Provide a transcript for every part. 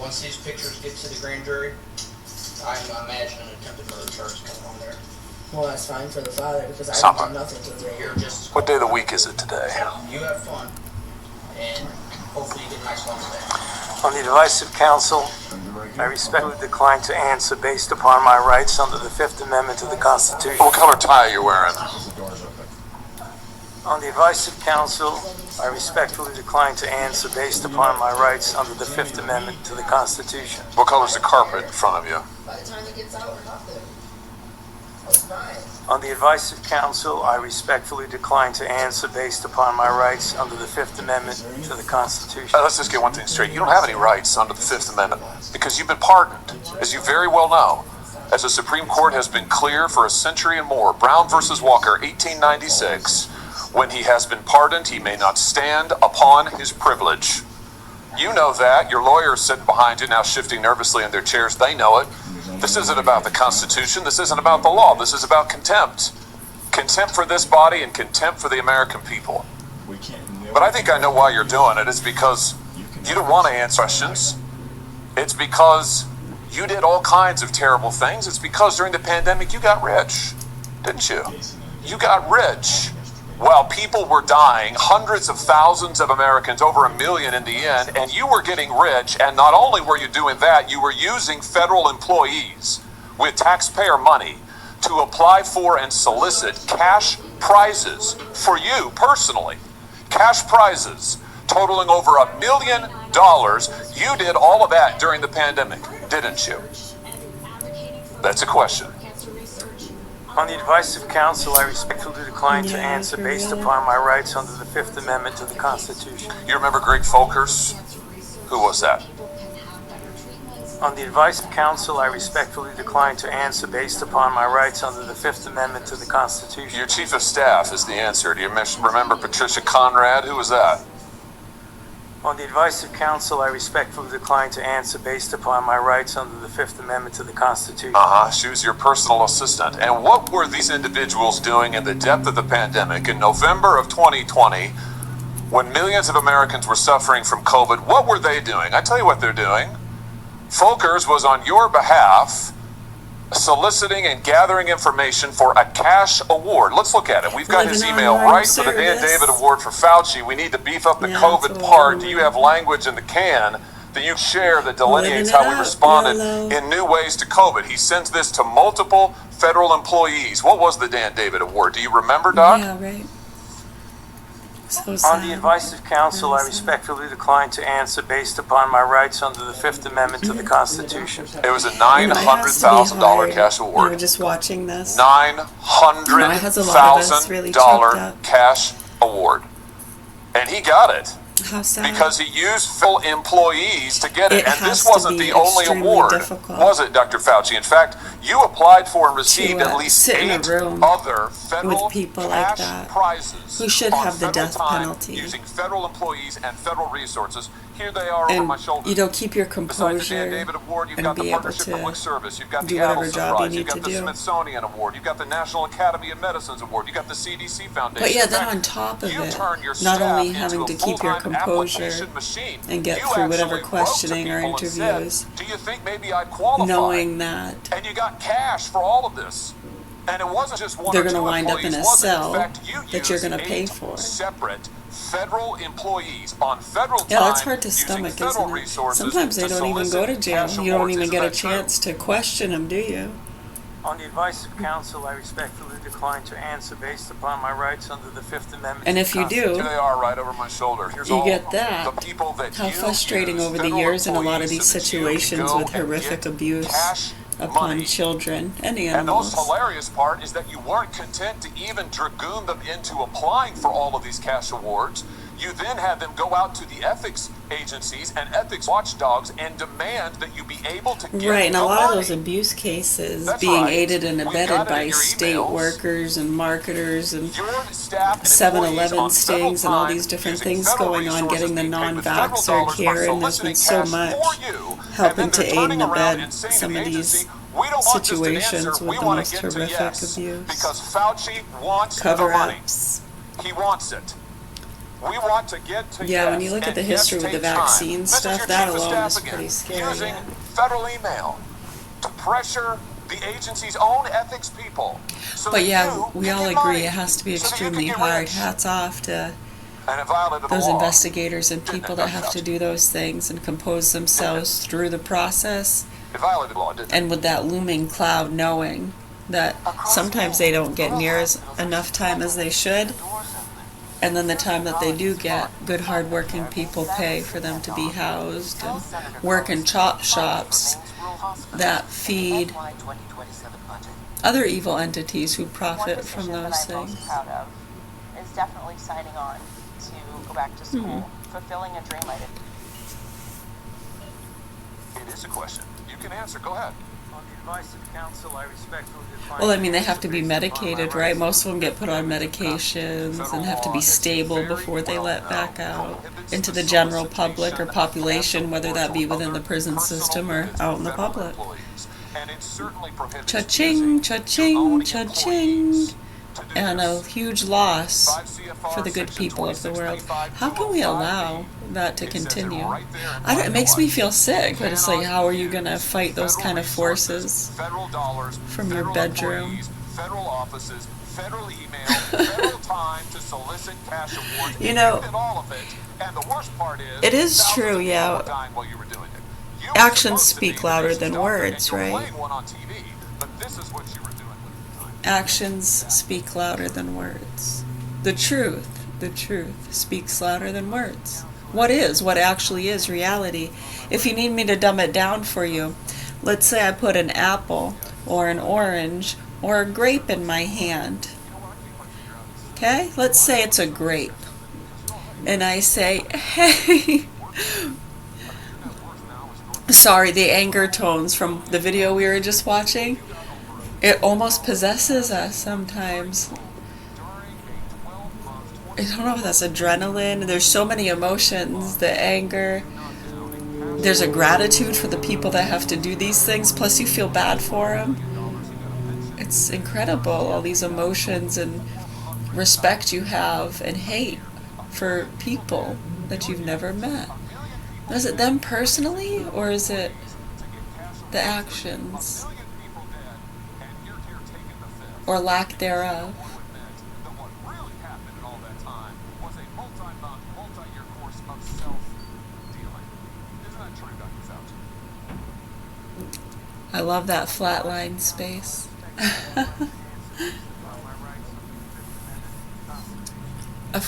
once these pictures get to the grand jury, I'm imagining attempted murder charge coming on there. Well, that's fine for the father because I Summer. didn't do nothing to the You're just, What day of the week is it today? you have fun, and hopefully you get a nice long stay. On the advice of counsel, I respectfully decline to answer based upon my rights under the Fifth Amendment to the Constitution. What color tie are you wearing? On the advice of counsel, I respectfully decline to answer based upon my rights under the Fifth Amendment to the Constitution. What color's the carpet in front of you? By the time it gets out, we're not there. That's fine. On the advice of counsel, I respectfully decline to answer based upon my rights under the Fifth Amendment to the Constitution. Let's just get one thing straight. You don't have any rights under the Fifth Amendment because you've been pardoned, as you very well know. As the Supreme Court has been clear for a century and more, Brown versus Walker, 1896, when he has been pardoned, he may not stand upon his privilege. You know that. Your lawyers sitting behind you now shifting nervously in their chairs. They know it. This isn't about the Constitution. This isn't about the law. This is about contempt. Contempt for this body and contempt for the American people. But I think I know why you're doing it. It's because you don't want to answer questions. It's because you did all kinds of terrible things. It's because during the pandemic you got rich, didn't you? You got rich. While people were dying, hundreds of thousands of Americans, over 1 million in the end, and you were getting rich, and not only were you doing that, you were using federal employees with taxpayer money to apply for and solicit cash prizes for you personally. Cash prizes totaling over $1 million. You did all of that during the pandemic, didn't you? That's a question. On the advice of counsel, I respectfully decline to answer based upon my rights under the Fifth Amendment to the Constitution. You remember Greg Folkers? Who was that? On the advice of counsel, I respectfully decline to answer based upon my rights under the Fifth Amendment to the Constitution. Your chief of staff is the answer. Do you remember Patricia Conrad? Who was that? On the advice of counsel, I respectfully decline to answer based upon my rights under the Fifth Amendment to the Constitution. She was your personal assistant. And what were these individuals doing in the depth of the pandemic in November of 2020, when millions of Americans were suffering from COVID? What were they doing? I tell you what they're doing. Folkers was on your behalf soliciting and gathering information for a cash award. Let's look at it. We've got his email right for the Dan David Award for Fauci. We need to beef up the COVID part. Do you have language in the can that you share that delineates how we responded in new ways to COVID? He sends this to multiple federal employees. What was the Dan David Award? Do you remember, Doc? Yeah, right. So On the advice of counsel, I respectfully decline to answer based upon my rights under the Fifth Amendment to the Constitution. It was a $900,000 cash We were award. just watching this. $900,000 cash award. And he got it. How sad. Because he used full employees to get it. It And has this to wasn't be the only extremely award, difficult. was it, Dr. Fauci? In fact, you applied for and received To, at least sit in a 8 room other federal with people like cash that prizes who should on have the federal death time penalty. using federal employees and federal resources. Here they are over And my shoulder. you don't keep your Besides the Dan composure David Award, you've and got the be able Partnership to Public Service, you've got do the whatever Adelson job you Prize, need you've got to the do. Smithsonian Award, you've got the National Academy of Medicine's Award, you've got the CDC Foundation. But yeah, In then fact, on top of you it, turn your not staff only into having a to keep your full-time composure application machine, and get you through whatever actually wrote to questioning or people and said, interviews, do you think maybe I qualify? knowing that And you got cash for all of this. And it wasn't just one they're or two gonna wind up employees, in a was it? cell In fact, you that you're used gonna pay 8 for. separate federal employees on federal Yeah, time that's hard to using stomach, federal isn't it? resources Sometimes they to don't even go solicit to jail. cash You don't awards. even Isn't get a that true? chance to question them, do you? On the advice of counsel, I respectfully decline to answer based upon my rights under the Fifth Amendment. And to if the you do, Here they are right over my shoulder. Here's you all get of them. that. The people that How you frustrating use, over the federal years in a lot of employees, these so that you can situations go with and horrific get abuse cash upon money. children and And the animals. most hilarious part is that you weren't content to even dragoon them into applying for all of these cash awards. You then had them go out to the ethics agencies and ethics watchdogs and demand that you be able to get Right, and a the lot of money. those abuse cases That's being right. aided and We've got abetted it in by your state emails. workers and marketers and Your staff and 7-Eleven employees on stings federal and all time these different using things federal going on, resources getting the being paid with non-vaxxer federal dollars here, by and there's been so soliciting cash much for you, helping and to then they're aid turning and around abet and saying some to of the these agency, "We don't want just an situations answer, with we the want most to get to horrific yes," abuse. because Fauci wants the money. Cover-ups, He wants it. We want to get to Yeah, yes, when you look at and the history yes with the takes time. vaccine This is stuff, your that chief of alone staff is again, pretty scary, using yeah. federal email to pressure the agency's own ethics people. So But that yeah, you we can all get agree money, it has to be so that you can extremely get hard. rich. Hats off to And it violated the those law. investigators and people that have to do those things and compose themselves through the process. It violated the law, didn't it? And with that looming cloud, knowing that sometimes they don't get near as enough time as they should, and then the time that they do get, good hardworking people pay for them to be housed and work in chop shops that feed other evil entities who profit from those things. Proud of is definitely signing on to go back to school, fulfilling a dream I did. It is a question. You can answer. Go ahead. On the advice of counsel, I respectfully decline. Well, I mean, they have to be medicated, right? Most of them get put on medications and have to be stable before they let back out into the general public or population, whether that be within the prison system or out in the public. Cha-ching, cha-ching, cha-ching. And a huge loss for the good people of the world. How can we allow that to continue? It makes me feel sick, but it's like, how are you going to fight those kind of forces from your bedroom? Federal offices, federal email, federal time to solicit cash awards. You know, did all of it, and the worst part is, it is thousands true, of people yeah. were dying while you were doing it. You were Actions supposed to be speak the louder nation's than doctor, words, and you're right? playing one on TV, but this is what you were doing with the time. Actions speak louder than words. The truth speaks louder than words. What actually is reality? If you need me to dumb it down for you, let's say I put an apple or an orange or a grape in my hand. Okay? Let's say it's a grape. And I say, hey, sorry, the anger tones from the video we were just watching, it almost possesses us sometimes. I don't know if that's adrenaline. There's so many emotions, the anger. There's a gratitude for the people that have to do these things, plus you feel bad for them. It's incredible, all these emotions and respect you have and hate for people that you've never met. Is it them personally, or is it the actions? Or lack thereof? I love that flatline space.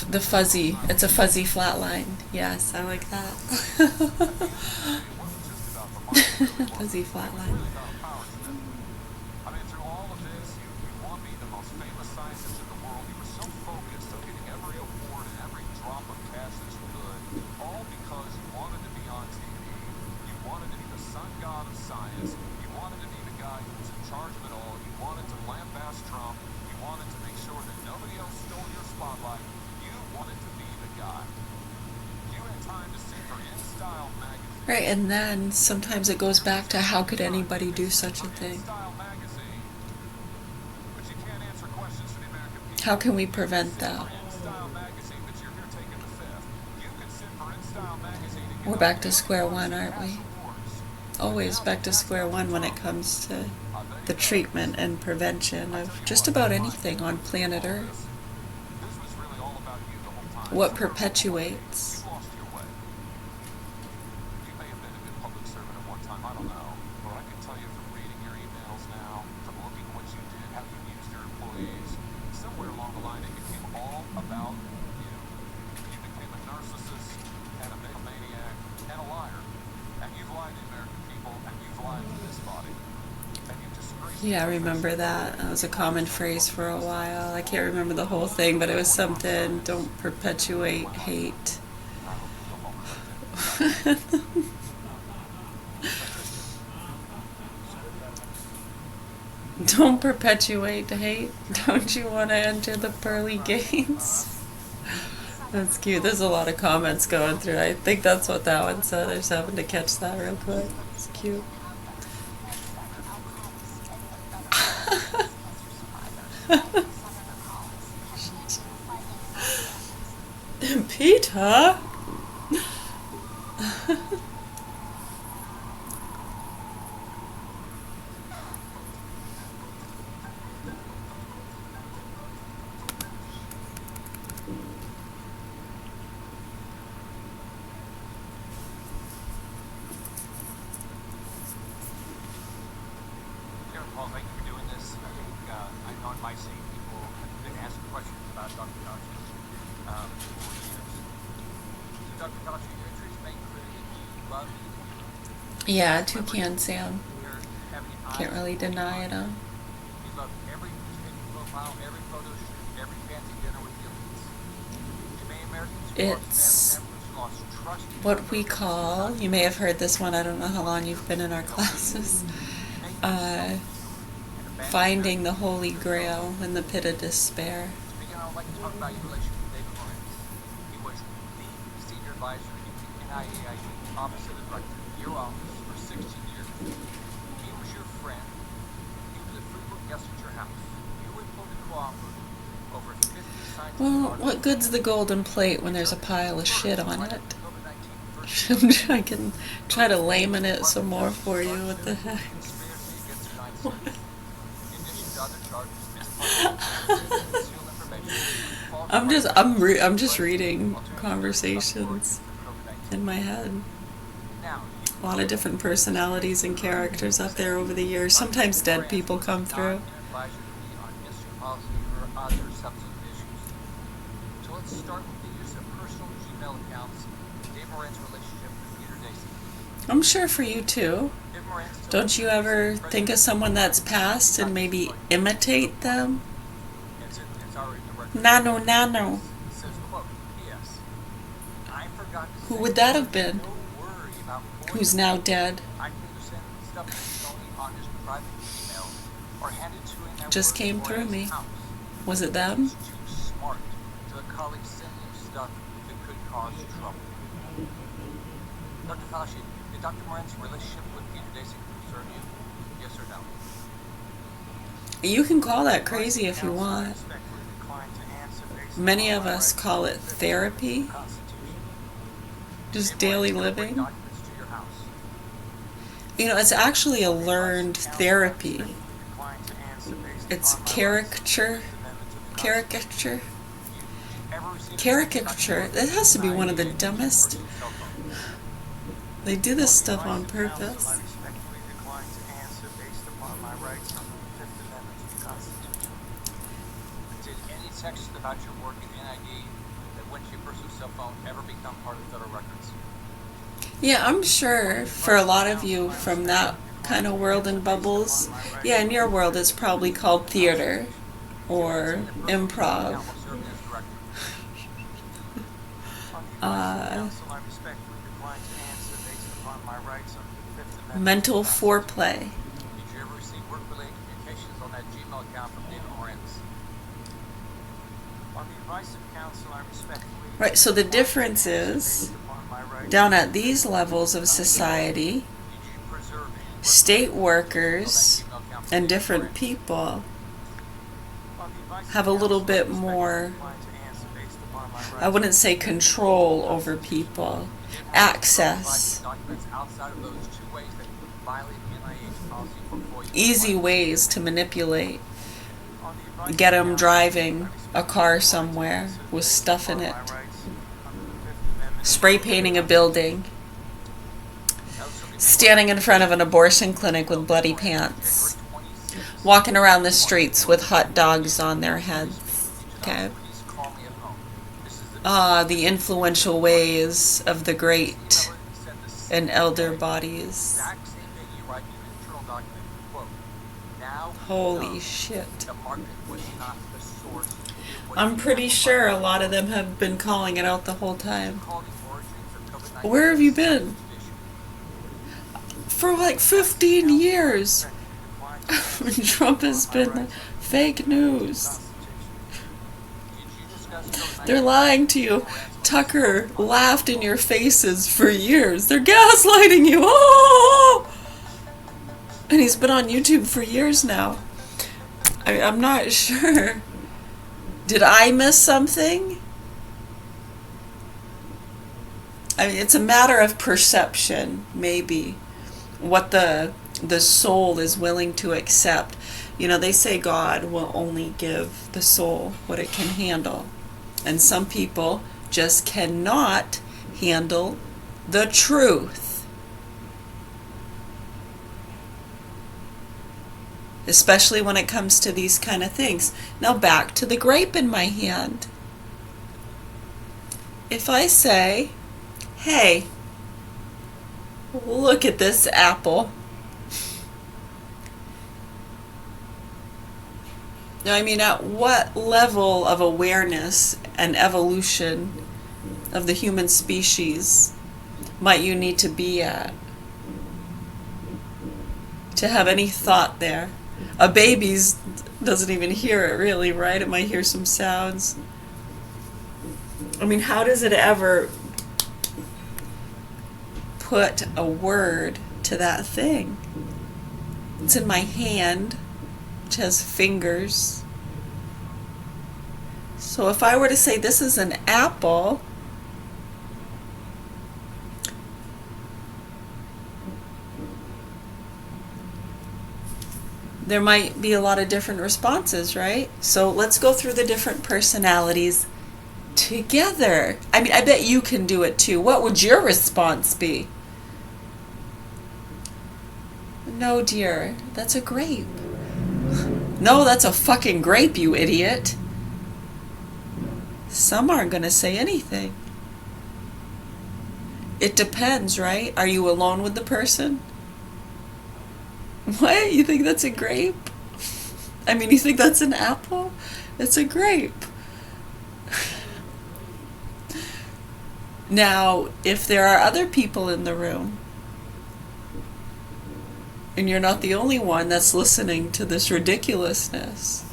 The fuzzy, it's a fuzzy flatline. Yes, I like that. Fuzzy flatline. I mean, through all of this, you want to be the most famous scientist in the world. You were so focused on getting every award and every drop of cash that you could, all because you wanted to be on TV. You wanted to be the sun god of science. You wanted to be the guy who was in charge of it all. You wanted to lambaste Trump. You wanted to make sure that nobody else stole your spotlight. You wanted to be the guy. You had time to sit for InStyle magazine. Right, and then sometimes it goes back to how could anybody do such a thing? How can we prevent that? We're back to square one, aren't we? Always back to square one when it comes to the treatment and prevention of just about anything on planet Earth. What perpetuates? Yeah, I remember that. That was a common phrase for a while. I can't remember the whole thing, but it was something, don't perpetuate hate. Don't perpetuate hate. Don't you want to enter the pearly gates? That's cute. There's a lot of comments going through. I think that's what that one said. I just happened to catch that real quick. It's cute. Huh? Chairman Paul, thank you for doing this. I think I know in my seat people have been asking questions about Dr. Fauci for years. So Dr. Fauci, your entries make clear that you love Yeah, Toucan Sam. your having eyes. Can't really deny it. You love every newspaper profile, every photo shoot, every fancy dinner with the elites. You may Americans who lost It's family members, who lost trust in what we call, you may have heard this one, I don't know how long you've been in our classes, finding the Holy Grail in the pit of despair. Speaking, I would like to talk about your relationship with David Lorenz. He was the senior advisor in the NIAID Office of the Director, your office, for 16 years. He was your friend. He was a frequent guest at your house. You were able to cooperate over 50 scientific Well, articles. what good's the golden plate when there's a pile of shit on it? COVID-19 versus I can try to layman it some more for you. What the heck? conspiracy against the United States. In addition to other charges, misconduct, concealed information, false I'm just reading conversations in my head. Now, A lot of different personalities and characters up there over the years. Sometimes dead people come through. advise you to be on industry policy or other substantive issues. So let's start with the use of personal Gmail accounts, Dave Moran's relationship with Peter Dacey. I'm sure for you too. Dave Moran still Don't you ever think of someone that's passed and maybe imitate them? it's already in the record. Nano. It says, quote, P.S. I forgot to Who say would that have been? no worry about Who's now dead? I can either send stuff to Tony on his private email or hand it to him at Just work came or through at his me. house. Was it them? It's too smart to let colleagues send him stuff that could cause trouble. Dr. Fauci, did Dr. Moran's relationship with Peter Dacey concern you? Yes or no? You can call that crazy if you want. Many of us call it therapy, just daily living. Documents to your house. You know, it's actually a learned therapy. It's caricature. Caricature. Caricature. It has to be one of the dumbest. They do this stuff on purpose. Did any text about your work in NID that went to your personal cell phone ever become part of federal records? Yeah, I'm sure for a lot of you from that kind of world and bubbles, yeah, in your world it's probably called theater or improv. Mental foreplay. Did you ever receive work-related communications on that Gmail account from David Moran's? On the advice of counsel, I respectfully... Right, so the difference is, down at these levels of society, Did you preserve any state workers Gmail account from and David different Moran? people On the advice of have a little counsel, I bit respectfully more, decline to answer based upon my rights. I wouldn't say control over people, access, Documents outside of those two ways that violate NIH policy for FOIA. easy ways to manipulate. On the advice Get of them counsel, driving I a car somewhere with stuff in it. Spray painting a building. Standing in front of an abortion clinic with bloody pants. Walking around the streets with hot dogs on their heads. Okay. The influential ways of the great and elder bodies. Holy shit. I'm pretty sure a lot of them have been calling it out the whole time. Where have you been? For like 15 years. Trump has been fake news. They're lying to you. Tucker laughed in your faces for years. They're gaslighting you. Oh! And he's been on YouTube for years now. I'm not sure. Did I miss something? I mean, it's a matter of perception, maybe, what the soul is willing to accept. You know, they say God will only give the soul what it can handle. And some people just cannot handle the truth. Especially when it comes to these kind of things. Now back to the grape in my hand. If I say, hey, look at this apple. Now, I mean, at what level of awareness and evolution of the human species might you need to be at to have any thought there? A baby's doesn't even hear it really, right? It might hear some sounds. I mean, how does it ever put a word to that thing? It's in my hand, which has fingers. So if I were to say this is an apple, there might be a lot of different responses, right? So let's go through the different personalities together. I mean, I bet you can do it too. What would your response be? No, dear, that's a grape. No, that's a fucking grape, you idiot. Some aren't going to say anything. It depends, right? Are you alone with the person? What? You think that's a grape? I mean, you think that's an apple? It's a grape. Now, if there are other people in the room, and you're not the only one that's listening to this ridiculousness,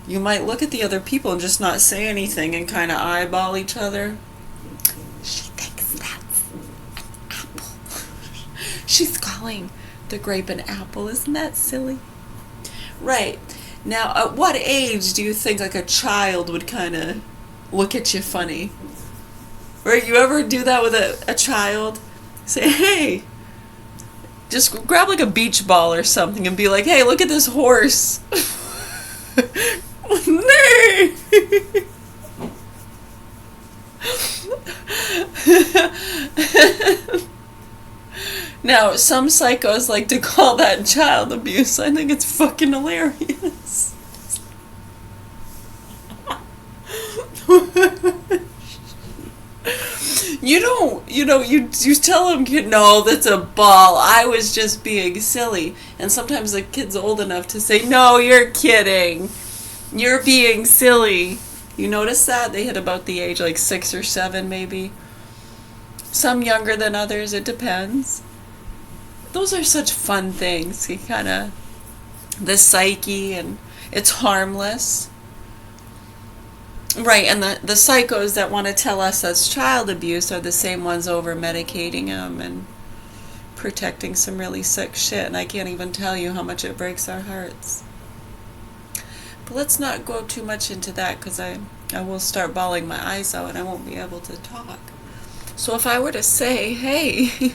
you might look at the other people and just not say anything and kind of eyeball each other. She thinks that's an apple. She's calling the grape an apple. Isn't that silly? Right. Now, at what age do you think like a child would kind of look at you funny? Or you ever do that with a child? Say, hey, just grab like a beach ball or something and be like, hey, look at this horse. Nay. Now, some psychos like to call that child abuse. I think it's fucking hilarious. You tell them, no, that's a ball. I was just being silly. And sometimes the kid's old enough to say, no, you're kidding. You're being silly. You notice that? They hit about the age like 6 or 7 maybe. Some younger than others, it depends. Those are such fun things. You kind of, the psyche, and it's harmless. Right, and the psychos that want to tell us that's child abuse are the same ones over medicating them and protecting some really sick shit, and I can't even tell you how much it breaks our hearts. But let's not go too much into that, because I will start bawling my eyes out and I won't be able to talk. So if I were to say, hey,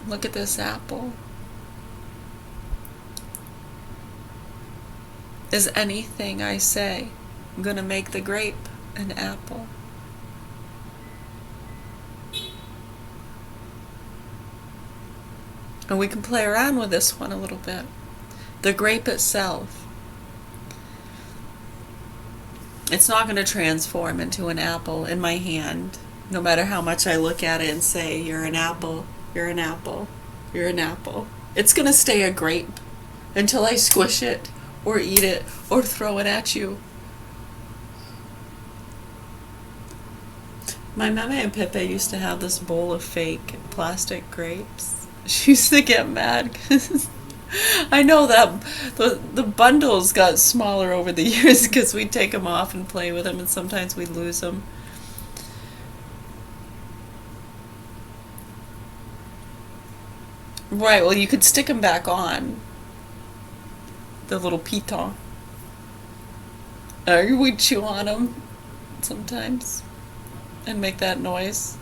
look at this apple. Is anything I say going to make the grape an apple? And we can play around with this one a little bit. The grape itself, it's not going to transform into an apple in my hand, no matter how much I look at it and say, you're an apple, you're an apple, you're an apple. It's going to stay a grape until I squish it, or eat it, or throw it at you. My mama and Pepe used to have this bowl of fake plastic grapes. She used to get mad because I know that the bundles got smaller over the years because we'd take them off and play with them, and sometimes we'd lose them. Right, well, you could stick them back on. The little piton. We'd chew on them sometimes. and make that noise.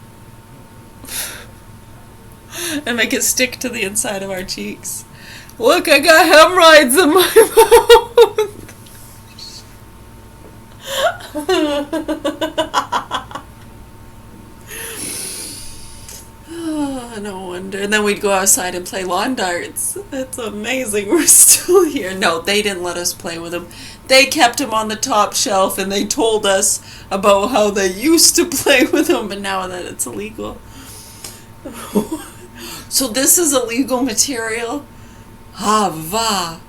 And make it stick to the inside of our cheeks. Look, I got hemorrhoids in my mouth. Oh, no wonder. And then we'd go outside and play lawn darts. It's amazing we're still here. No, they didn't let us play with them. They kept them on the top shelf and they told us about how they used to play with them, but now that it's illegal. So this is illegal material? Hava.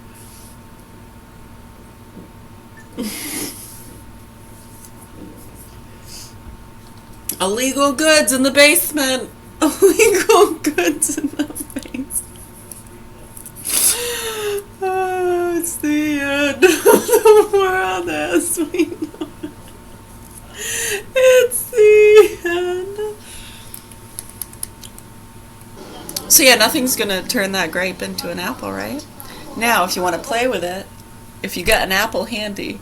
Illegal goods in the basement. Illegal goods in the basement. Oh, it's the end of the world as we know it. It's the end. So yeah, nothing's gonna turn that grape into an apple, right? Now, if you want to play with it, if you got an apple handy,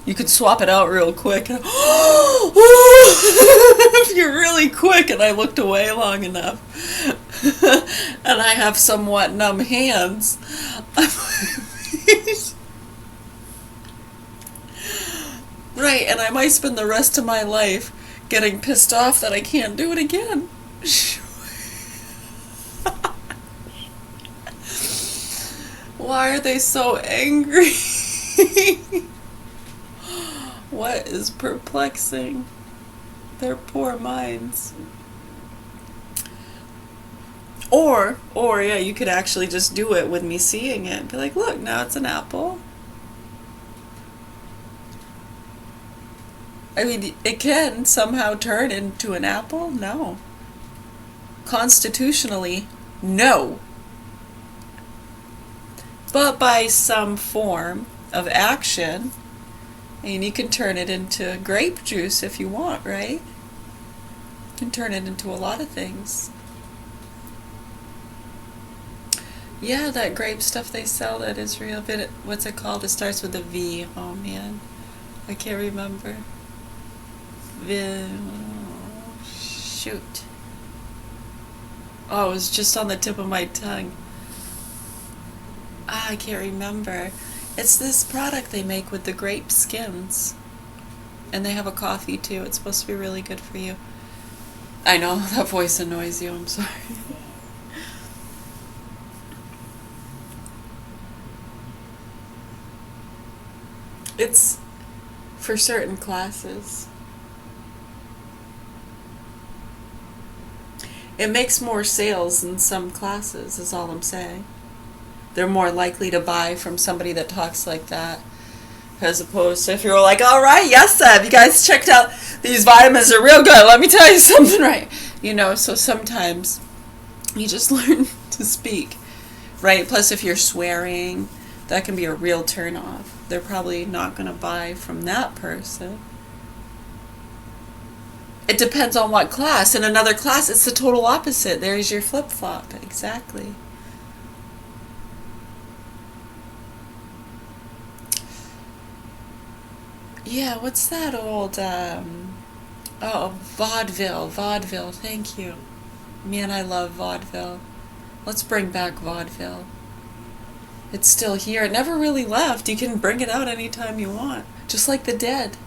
you could swap it out real quick. And, if you're really quick, and I looked away long enough, and I have somewhat numb hands, right, and I might spend the rest of my life getting pissed off that I can't do it again. Why are they so angry? What is perplexing their poor minds? Or yeah, you could actually just do it with me seeing it. Be like, look, now it's an apple. I mean, it can somehow turn into an apple? No. Constitutionally, no. But by some form of action, and you can turn it into grape juice if you want, right? You can turn it into a lot of things. Yeah, that grape stuff they sell at Israel, what's it called? It starts with a V. Oh man, I can't remember. Shoot. Oh, it was just on the tip of my tongue. I can't remember. It's this product they make with the grape skins. And they have a coffee too. It's supposed to be really good for you. I know, that voice annoys you. I'm sorry. It's for certain classes. It makes more sales in some classes, is all I'm saying. They're more likely to buy from somebody that talks like that, as opposed to if you're like, all right, yes, Seb, you guys checked out these vitamins are real good. Let me tell you something, right? You know, so sometimes you just learn to speak, right? Plus, if you're swearing, that can be a real turn off. They're probably not going to buy from that person. It depends on what class. In another class, it's the total opposite. There's your flip-flop. Exactly. Yeah, what's that old, vaudeville, thank you. Man, I love vaudeville. Let's bring back vaudeville. It's still here. It never really left. You can bring it out anytime you want. Just like the dead.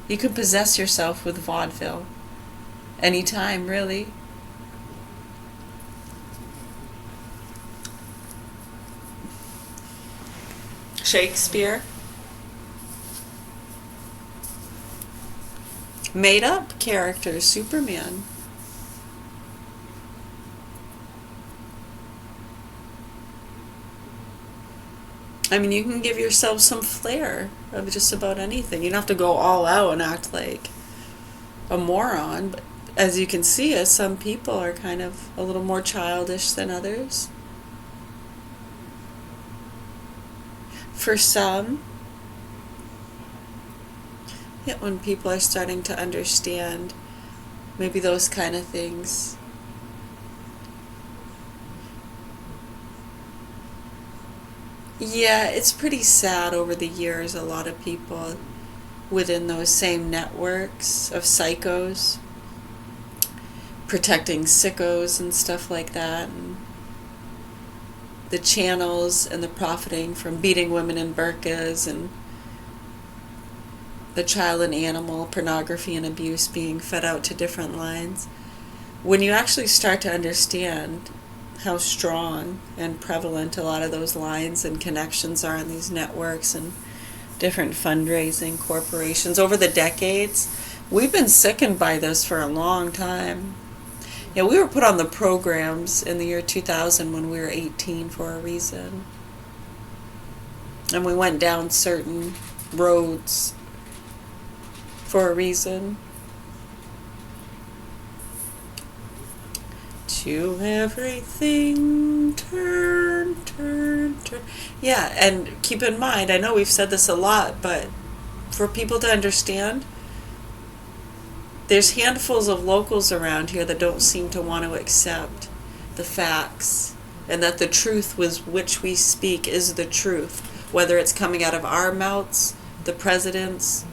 You can possess yourself with vaudeville. Anytime, really. Shakespeare. Made up characters, Superman. I mean, you can give yourself some flair of just about anything. You don't have to go all out and act like a moron, but as you can see, some people are kind of a little more childish than others. For some, yeah, when people are starting to understand maybe those kind of things. Yeah, it's pretty sad over the years. A lot of people within those same networks of psychos protecting sickos and stuff like that, and the channels and the profiting from beating women in burqas, and the child and animal pornography and abuse being fed out to different lines. When you actually start to understand how strong and prevalent a lot of those lines and connections are in these networks and different fundraising corporations over the decades, we've been sickened by this for a long time. Yeah, we were put on the programs in the year 2000 when we were 18 for a reason. And we went down certain roads for a reason. To everything, turn, turn, turn. Yeah, and keep in mind, I know we've said this a lot, but for people to understand, there's handfuls of locals around here that don't seem to want to accept the facts, and that the truth with which we speak is the truth, whether it's coming out of our mouths, the president's,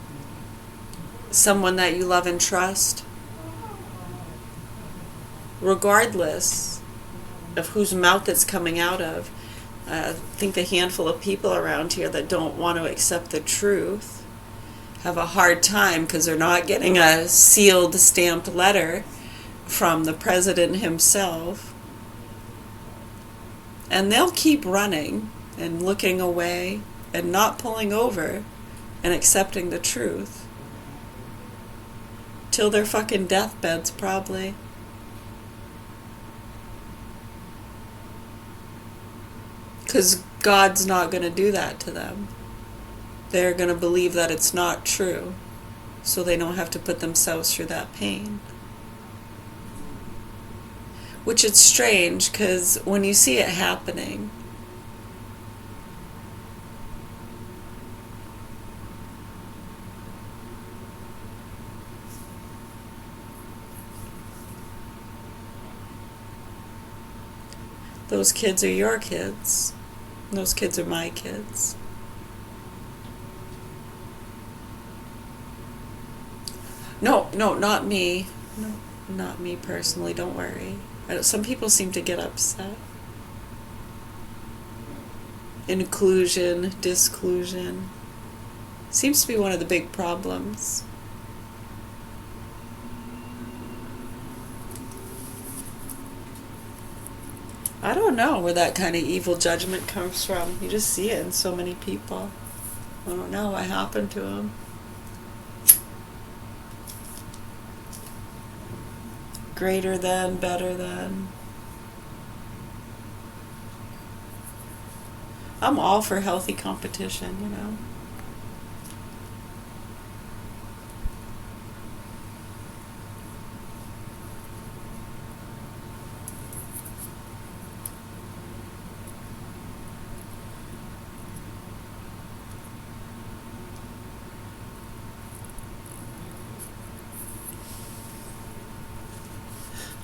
someone that you love and trust. Regardless of whose mouth it's coming out of, I think the handful of people around here that don't want to accept the truth have a hard time because they're not getting a sealed, stamped letter from the president himself. And they'll keep running and looking away and not pulling over and accepting the truth till their fucking deathbeds, probably. Because God's not going to do that to them. They're going to believe that it's not true, so they don't have to put themselves through that pain. Which it's strange, because when you see it happening, those kids are your kids. Those kids are my kids. No, not me. No, not me personally, don't worry. Some people seem to get upset. Inclusion, disclusion. Seems to be one of the big problems. I don't know where that kind of evil judgment comes from. You just see it in so many people. I don't know what happened to them. Greater than, better than. I'm all for healthy competition, you know.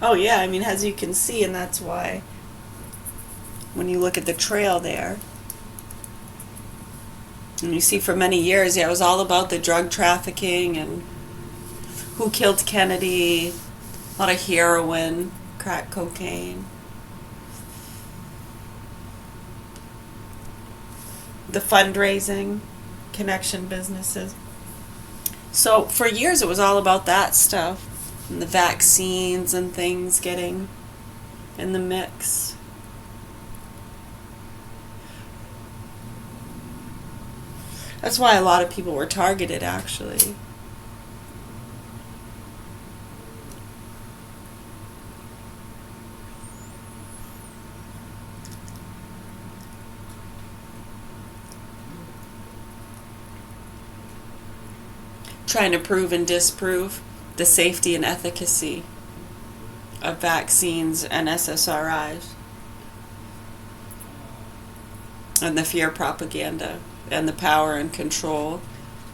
Oh yeah, I mean, as you can see, and that's why when you look at the trail there, and you see for many years, yeah, it was all about the drug trafficking and who killed Kennedy, a lot of heroin, crack cocaine. The fundraising, connection businesses. So for years it was all about that stuff. And the vaccines and things getting in the mix. That's why a lot of people were targeted, actually. Trying to prove and disprove the safety and efficacy of vaccines and SSRIs, and the fear propaganda and the power and control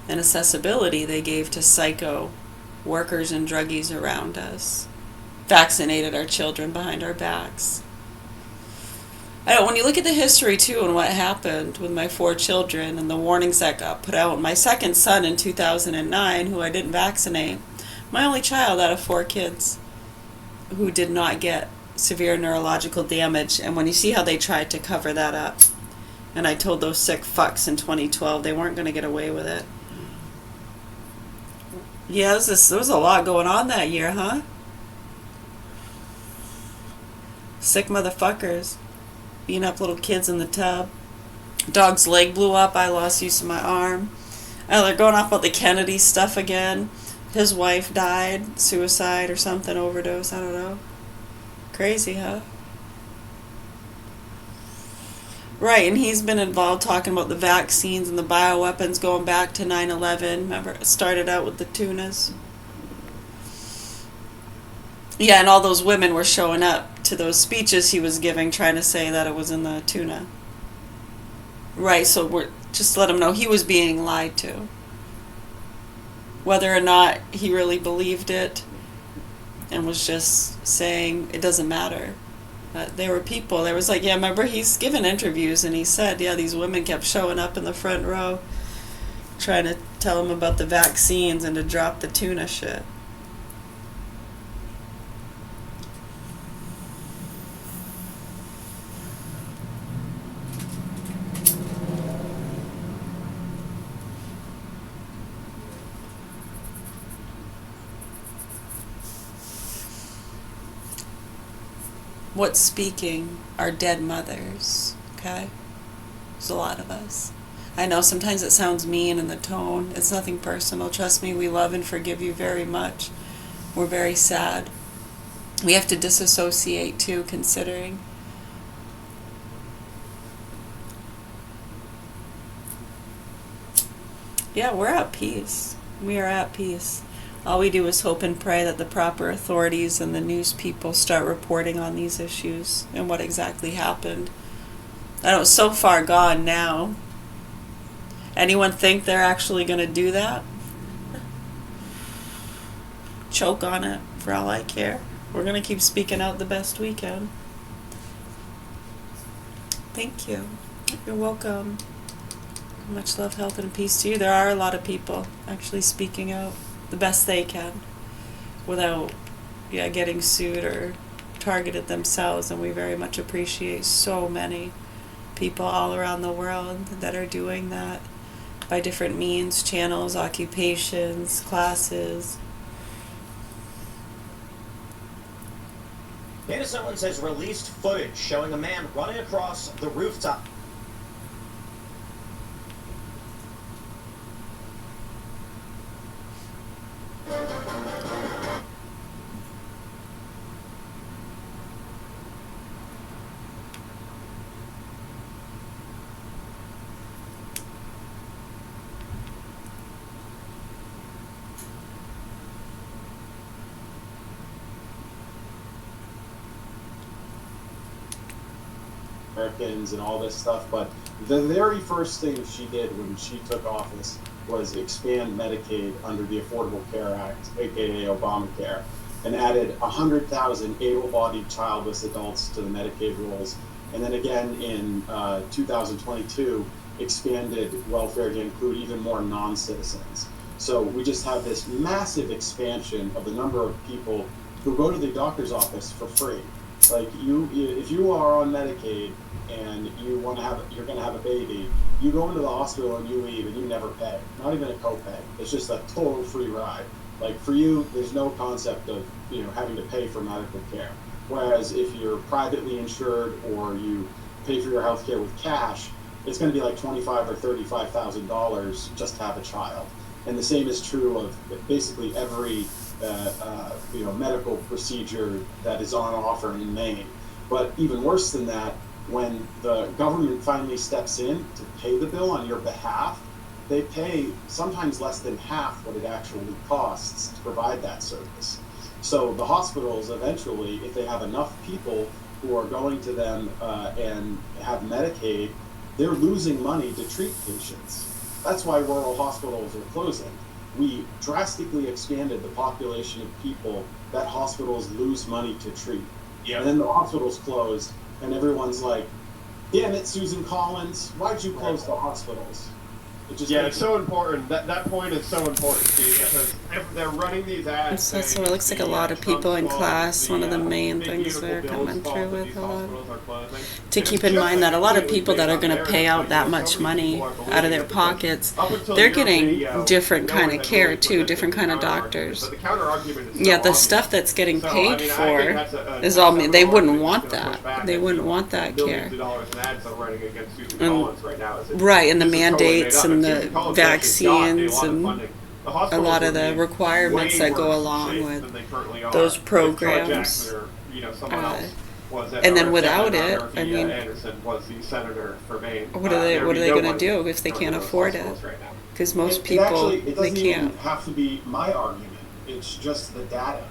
and accessibility they gave to psycho workers and druggies around us, vaccinated our children behind our backs. When you look at the history too and what happened with my 4 children and the warnings that got put out, my second son in 2009, who I didn't vaccinate, my only child out of 4 kids who did not get severe neurological damage. And when you see how they tried to cover that up, and I told those sick fucks in 2012 they weren't going to get away with it. Yeah, there was a lot going on that year, huh? Sick motherfuckers. Beating up little kids in the tub. Dog's leg blew up. I lost use of my arm. They're going off about the Kennedy stuff again. His wife died. Suicide or something. Overdose. I don't know. Crazy, huh? Right, and he's been involved talking about the vaccines and the bioweapons going back to 9/11. Remember, it started out with the tunas. Yeah, and all those women were showing up to those speeches he was giving, trying to say that it was in the tuna. Right, so we're just let him know he was being lied to. Whether or not he really believed it and was just saying it doesn't matter. There were people, there was like, yeah, remember he's given interviews and he said, yeah, these women kept showing up in the front row trying to tell him about the vaccines and to drop the tuna shit. What's speaking are dead mothers, okay? There's a lot of us. I know sometimes it sounds mean in the tone. It's nothing personal. Trust me, we love and forgive you very much. We're very sad. We have to disassociate too, considering. Yeah, we're at peace. We are at peace. All we do is hope and pray that the proper authorities and the news people start reporting on these issues and what exactly happened. I know it's so far gone now. Anyone think they're actually going to do that? Choke on it, for all I care. We're going to keep speaking out the best we can. Thank you. You're welcome. Much love, health, and peace to you. There are a lot of people actually speaking out the best they can without getting sued or targeted themselves, and we very much appreciate so many people all around the world that are doing that by different means, channels, occupations, classes. Candace Owens has released footage showing a man running across the rooftop. Americans and all this stuff, but the very first thing she did when she took office was expand Medicaid under the Affordable Care Act, aka Obamacare, and added 100,000 able-bodied childless adults to the Medicaid rolls, and then again in 2022 expanded welfare to include even more non-citizens. So we just have this massive expansion of the number of people who go to the doctor's office for free. Like if you are on Medicaid and you're going to have a baby, you go into the hospital and you leave and you never pay, not even a copay. It's just a total free ride. Like for you, there's no concept of having to pay for medical care. Whereas if you're privately insured or you pay for your health care with cash, it's going to be like $25,000 or $35,000 just to have a child. And the same is true of basically every medical procedure that is on offer in Maine. But even worse than that, when the government finally steps in to pay the bill on your behalf, they pay sometimes less than half what it actually costs to provide that service. So the hospitals eventually, if they have enough people who are going to them and have Medicaid, they're losing money to treat patients. That's why rural hospitals are closing. We drastically expanded the population of people that hospitals lose money to treat. Yeah. And then the hospitals closed, and everyone's like, damn it, Susan Collins, why'd you close the hospitals? It just Yeah, makes it's so important. That point is so important, Steve, because if they're running these ads. So saying it looks like a the, lot of Trump people in squad class, is one of the main big, things beautiful they're Bill's coming fault through that with these a lot. hospitals are closing. To And keep it's in just mind that a lot of completely people that are based on going to pay out narrative, that but much so many money people are out of believing their it because pockets, up until they're your getting video, different no kind one of had care really too, presented different the kind of counter-argument, doctors. but the counter-argument is so Yeah, the obvious. stuff that's getting So, I paid mean, I think for that's a is all seminal they wouldn't argument want that's gonna push that. back They at wouldn't the want that millions care. of dollars in ads I'm running against Susan And- Collins right now. Right, and the This is totally made mandates up. and Susan the Collins actually got a vaccines lot of and funding. The a hospitals lot would of the be requirements way that go worse along shape with than they currently are those if Todd programs. Jackson or, someone else was and then or without Devin it, or I mean, Anderson was the senator for Maine. what are they There'd be no going to money do if they going can't to those afford it? hospitals right now. Because most It people, actually, it they doesn't even can't. have to be my argument. It's just the data.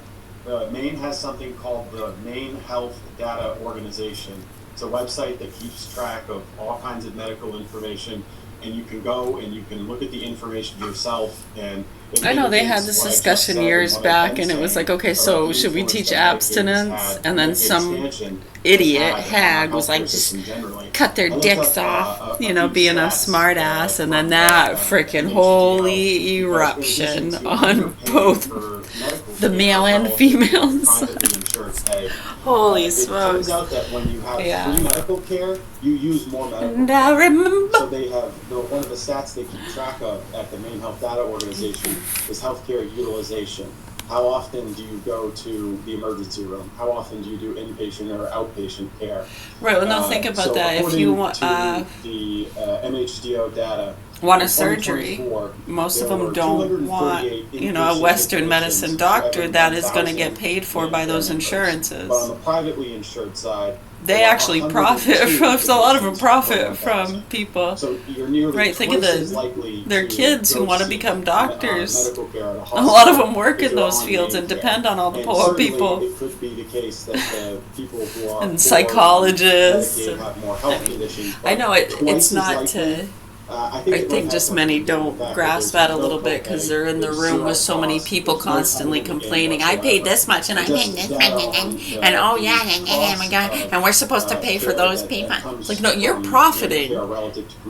Maine has something called the Maine Health Data Organization. It's a website that keeps track of all kinds of medical information, and you can go and you can look at the information yourself. And it I know they had indicates this what I just discussion said and years what I've back, been and it was saying like, okay, about so the should we influence teach that Medicaid abstinence? has And then Medicaid some expansion idiot has had hag on was healthcare like, just system generally. cut their I looked dicks up, off, a you know, few being a stats, smart ass, and then from, that freaking NHGO, holy because in eruption addition to on underpaying both for medical the care male and relative to females. privately insured pay, Holy it smokes. turns out that when you have Yeah. free medical care, you use more medical And care. I remember. So they have one of the stats they keep track of at the Maine Health Data Organization is healthcare utilization. How often do you go to the emergency room? How often do you do inpatient or outpatient care? Right, well, now think about So that. If according you want, to the MHDO data, want a in surgery, 2024, most of there them were don't want, 248 you know, a inpatient Western admissions medicine for doctor every that is going to 1,000 get paid for by those insurances. But on the privately insured side, They there are actually 102 profit from, so a lot of them admissions per profit 1,000. from people. So you're nearly Right, think of twice as the likely their to kids who go want to seek, become doctors. medical care at a A hospital lot of them work if in you're those on fields Maine and care. depend on all the And poor certainly people. It could be the case that the people who are And poor psychologists Medicaid and- have more health conditions. I know but twice it's as not likely, to. I I think think just many don't grasp that a little bit because they're in the room with so many people constantly complaining. I paid this much and I paid this much and oh yeah and oh my god and we're supposed to pay for those people. It's like no, you're profiting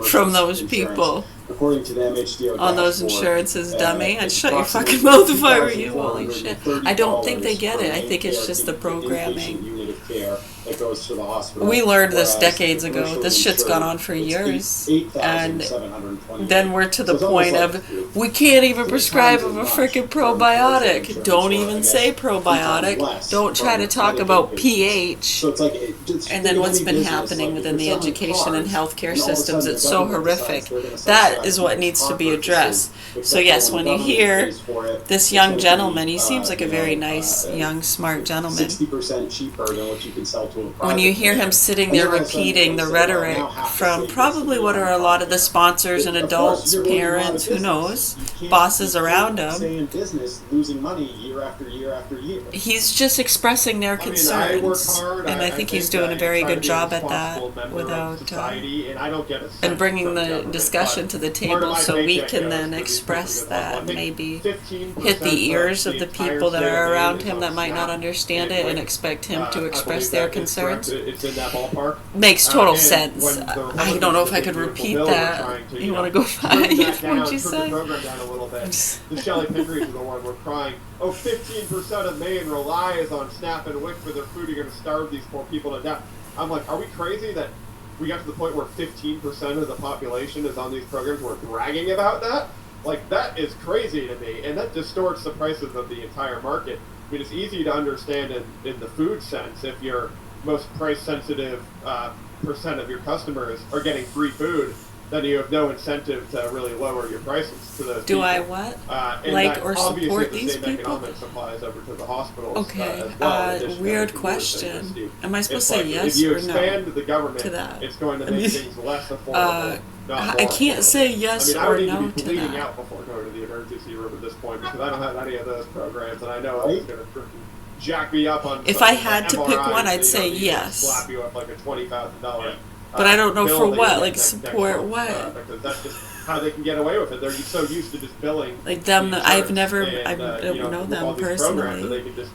from those people According to the MHDO on those dashboard, insurances, dummy. I'd it's shut your fucking approximately mouth if I were you. Holy shit! I don't think they get $2,430 it. I think it's per just the inpatient programming. unit of care that goes to the hospital. We learned this whereas decades the ago. commercially This shit's gone on insured, for it's years, and $8,728. then we're to the So it's almost point like of we can't even 3 prescribe times them a as much freaking for commercial probiotic. insurance, Don't or even I guess say 3 times probiotic. less Don't try to from talk Medicaid about patients. pH. So it's like just And think then of what's any been business, happening like within if the you're selling education and cars, healthcare and all of a systems, sudden it's the so government decides horrific. they're gonna That subsidize is what these needs to car be purchases, addressed. except So for yes, when when the you government hear pays for it, this it's young gonna gentleman, be, he seems like a very nice, young, smart gentleman. 60% cheaper than what you can sell to a private When you hear him player. sitting And there then all of a sudden repeating they the say, well, rhetoric now half the from state gets probably to what be are a on lot of the private. sponsors and Of course, adults, you're losing a lot of parents, who business. knows, You can't- bosses you around can't him. stay in business losing money year after year after year. He's just expressing their I mean, I work concerns, hard. and I think he's doing a I very try to good be job a at that responsible member of without society, and I don't get a cent and bringing from the government, discussion but to the part of table my so we paycheck can goes then to these express people because I that, think maybe 15% hit the ears of the entire people that state of are Maine around is him on that might not SNAP. understand it and expect him to I express believe their that is correct. concerns. It's in that ballpark. Makes total And sense. when the I don't know if I Republicans could with the repeat bill were that. trying to, You know, want to go bring by? that down, What'd you turn the say? program down a little bit. The Shelley Pingree is the one we're crying. Oh, 15% of Maine relies on SNAP and WIC for their food. You're going to starve these poor people to death. I'm like, are we crazy that we got to the point where 15% of the population is on these programs? We're bragging about that? Like, that is crazy to me, and that distorts the prices of the entire market. I mean, it's easy to understand in the food sense if your most price-sensitive percent of your customers are getting free food, then you have no incentive to really lower your prices to those Do people. I what? And Like that or obviously support the these same people? economics applies over to the hospitals. Okay, as well, in addition to weird everything you're saying, question. Steve. Am I supposed It's to say like, yes if you or expand no the government, to that? it's going to I make mean, things less affordable. not I more can't affordable. say yes I mean, I or would need no to be to bleeding that. out before going to the emergency room at this point because I don't have any of those programs, and I know it's going to jack me up on. If some I had to pick MRIs one, I'd that, say you know, yes. Slap you up like a $20,000. But I don't know bill for that what, you get like next support month, what? because that's just how they can get away with it. They're so used to just billing. Like them, the I've insurance never, and, I don't know with all them these programs that personally. they can just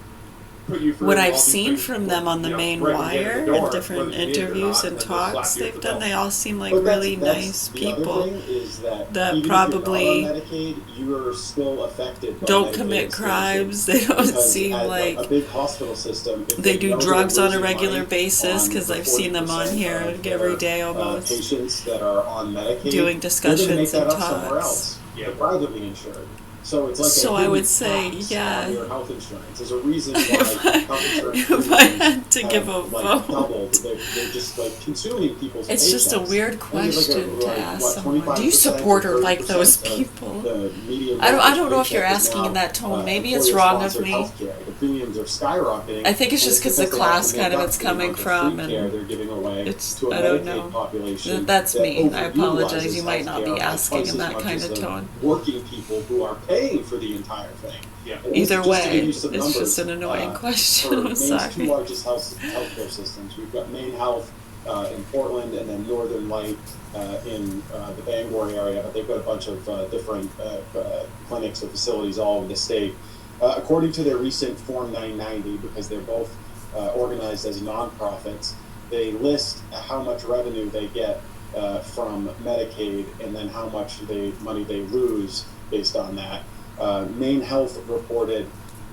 put you through what all I've these seen things, from them on the you know, main right when you get in wire the door, and different whether you need it or interviews not, and then they'll slap talks you they've with done, the they all seem like But really that's nice the other people thing is that that even probably if you're not on Medicaid, you are still affected by don't Medicaid commit expansion. crimes. They don't Because seem at like a big hospital system, if they do know they're drugs on a losing regular money basis, on because the I've seen them on 40% here of every their, day almost, patients that are on Medicaid, doing they're going to make discussions that and up somewhere talks. else. They're privately insured. So it's like So a I hidden would say, tax yeah. on your health insurance. There's a reason why health insurance If I had to give a have, vote, doubled. They're just like consuming people's it's just a paychecks. weird And question to ask someone. Do you 25% support or or like 30% those of people? the median I worker's don't know if you're paycheck is asking now, in that tone. Maybe it's wrong of employer-sponsored me. healthcare. The premiums are skyrocketing. I think it's just and because the they have class to make kind of up it's for the amount coming of from, free care and they're giving away it's, to a I don't Medicaid know. population That's that me. I apologize. overutilizes You might not be healthcare by asking twice in as that much kind as of the tone. working people who are paying for the entire thing. Yeah. Either Just to give way, you some it's numbers, just an annoying for question. I'm Maine's sorry. two largest healthcare systems. We've got Maine Health in Portland, and then Northern Light in the Bangor area. But they've got a bunch of different clinics or facilities all over the state. According to their recent Form 990, because they're both organized as nonprofits, they list how much revenue they get from Medicaid, and then how much money they lose based on that. Maine Health reported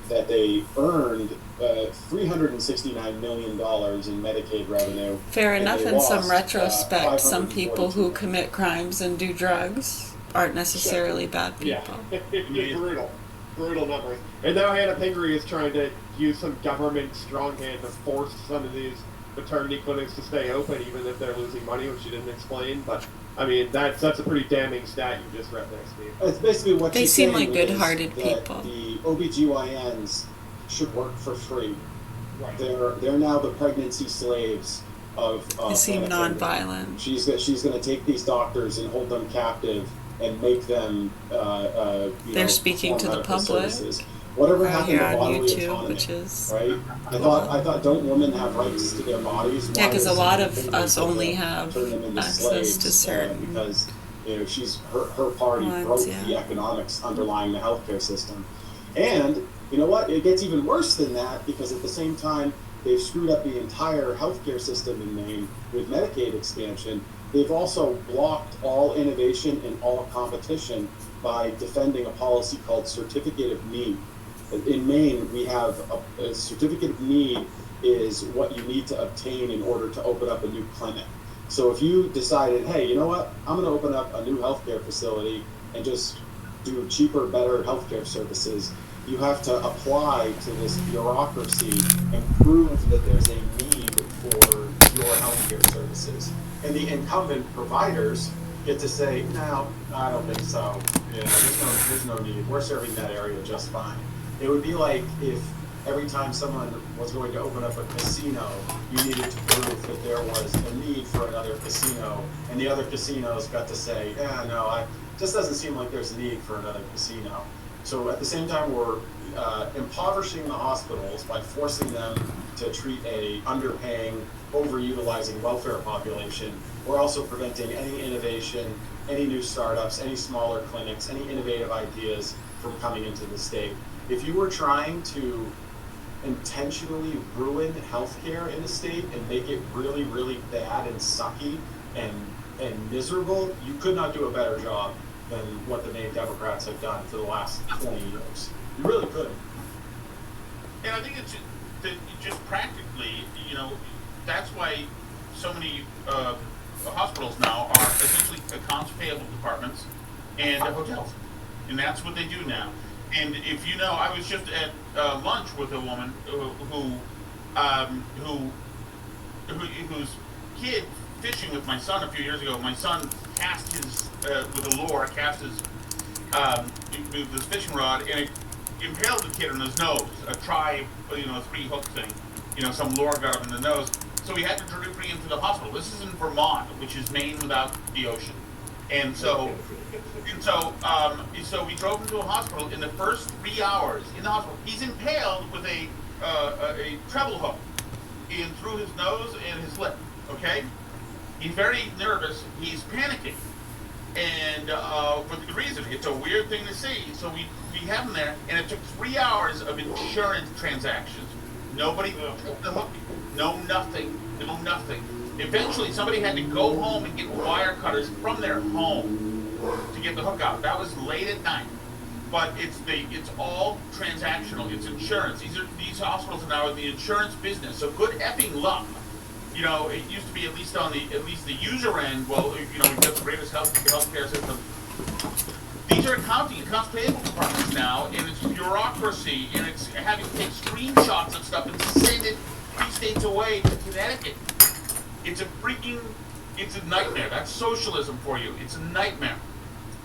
that they earned $369 million in Medicaid revenue. Fair and enough. they In some lost, retrospect, some people who $542 commit crimes and do drugs aren't necessarily bad Yeah, people. brutal numbers. And now Hannah Pingree is trying to use some government strong hand to force some of these maternity clinics to stay open, even if they're losing money, which she didn't explain. But I mean, that's a pretty damning stat you just read there, Steve. It's basically what They she's seem saying like good-hearted is that people. the OBGYNs should work for free. Right. They're now the pregnancy slaves of They seem Hannah Pingree. nonviolent. She's going to take these doctors and hold them captive and make them They're speaking to the medical public. services. Whatever Out happened here to on bodily YouTube, autonomy, which is right? I thought don't women have rights to their bodies? Yeah, Why 'cause a is lot of Pingree us gonna only have turn them into access slaves, to certain because she's her party ones, broke yeah. the economics underlying the healthcare system. And you know what? It gets even worse than that, because at the same time they've screwed up the entire healthcare system in Maine with Medicaid expansion. They've also blocked all innovation and all competition by defending a policy called Certificate of Need. In Maine, we have a Certificate of Need is what you need to obtain in order to open up a new clinic. So if you decided, hey, you know what, I'm going to open up a new healthcare facility and just do cheaper, better healthcare services, you have to apply to this bureaucracy and prove that there's a need for your healthcare services. And the incumbent providers get to say, no, I don't think so. There's no need. We're serving that area just fine. It would be like if every time someone was going to open up a casino, you needed to prove that there was a need for another casino, and the other casinos got to say, just doesn't seem like there's a need for another casino. So at the same time, we're impoverishing the hospitals by forcing them to treat a underpaying, overutilizing welfare population. We're also preventing any innovation, any new startups, any smaller clinics, any innovative ideas from coming into the state. If you were trying to intentionally ruin healthcare in the state and make it really, really bad and sucky and miserable, you could not do a better job than what the Maine Democrats have done for the last 20 years. You really couldn't. And I think it's just practically, that's why so many hospitals now are essentially accounts payable departments and hotels, and that's what they do now. And if you know, I was just at lunch with a woman whose kid fishing with my son a few years ago. My son cast his with a lure, this fishing rod, and it impaled the kid on his nose. A 3-hook thing. Some lure got him in the nose. So he had to bring him to the hospital. This is in Vermont, which is Maine without the ocean. So we drove him to a hospital. In the first 3 hours in the hospital, he's impaled with a treble hook in through his nose and his lip. Okay, he's very nervous. He's panicking, and for the reason, it's a weird thing to see. So we have him there, and it took 3 hours of insurance transactions Nobody took the hook. No nothing. No nothing. Eventually, somebody had to go home and get wire cutters from their home to get the hook out. That was late at night. But it's all transactional. It's insurance. These hospitals are now in the insurance business. So good effing luck. You know, it used to be at least the user end. Well, you know, we've got the greatest healthcare system. These are accounts payable departments now, and it's bureaucracy, and it's having to take screenshots of stuff and send it 3 states away to Connecticut. It's a nightmare. That's socialism for you. It's a nightmare.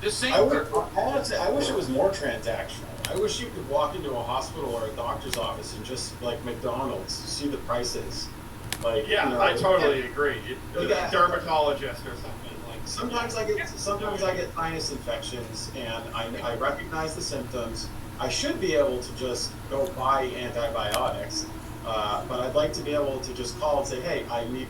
The same. I wish it was more transactional. I wish you could walk into a hospital or a doctor's office and just like McDonald's, see the prices. Like, yeah, you know, I totally agree. A got, dermatologist or something. Like sometimes I get sinus infections, and I recognize the symptoms. I should be able to just go buy antibiotics, but I'd like to be able to just call and say, hey, I need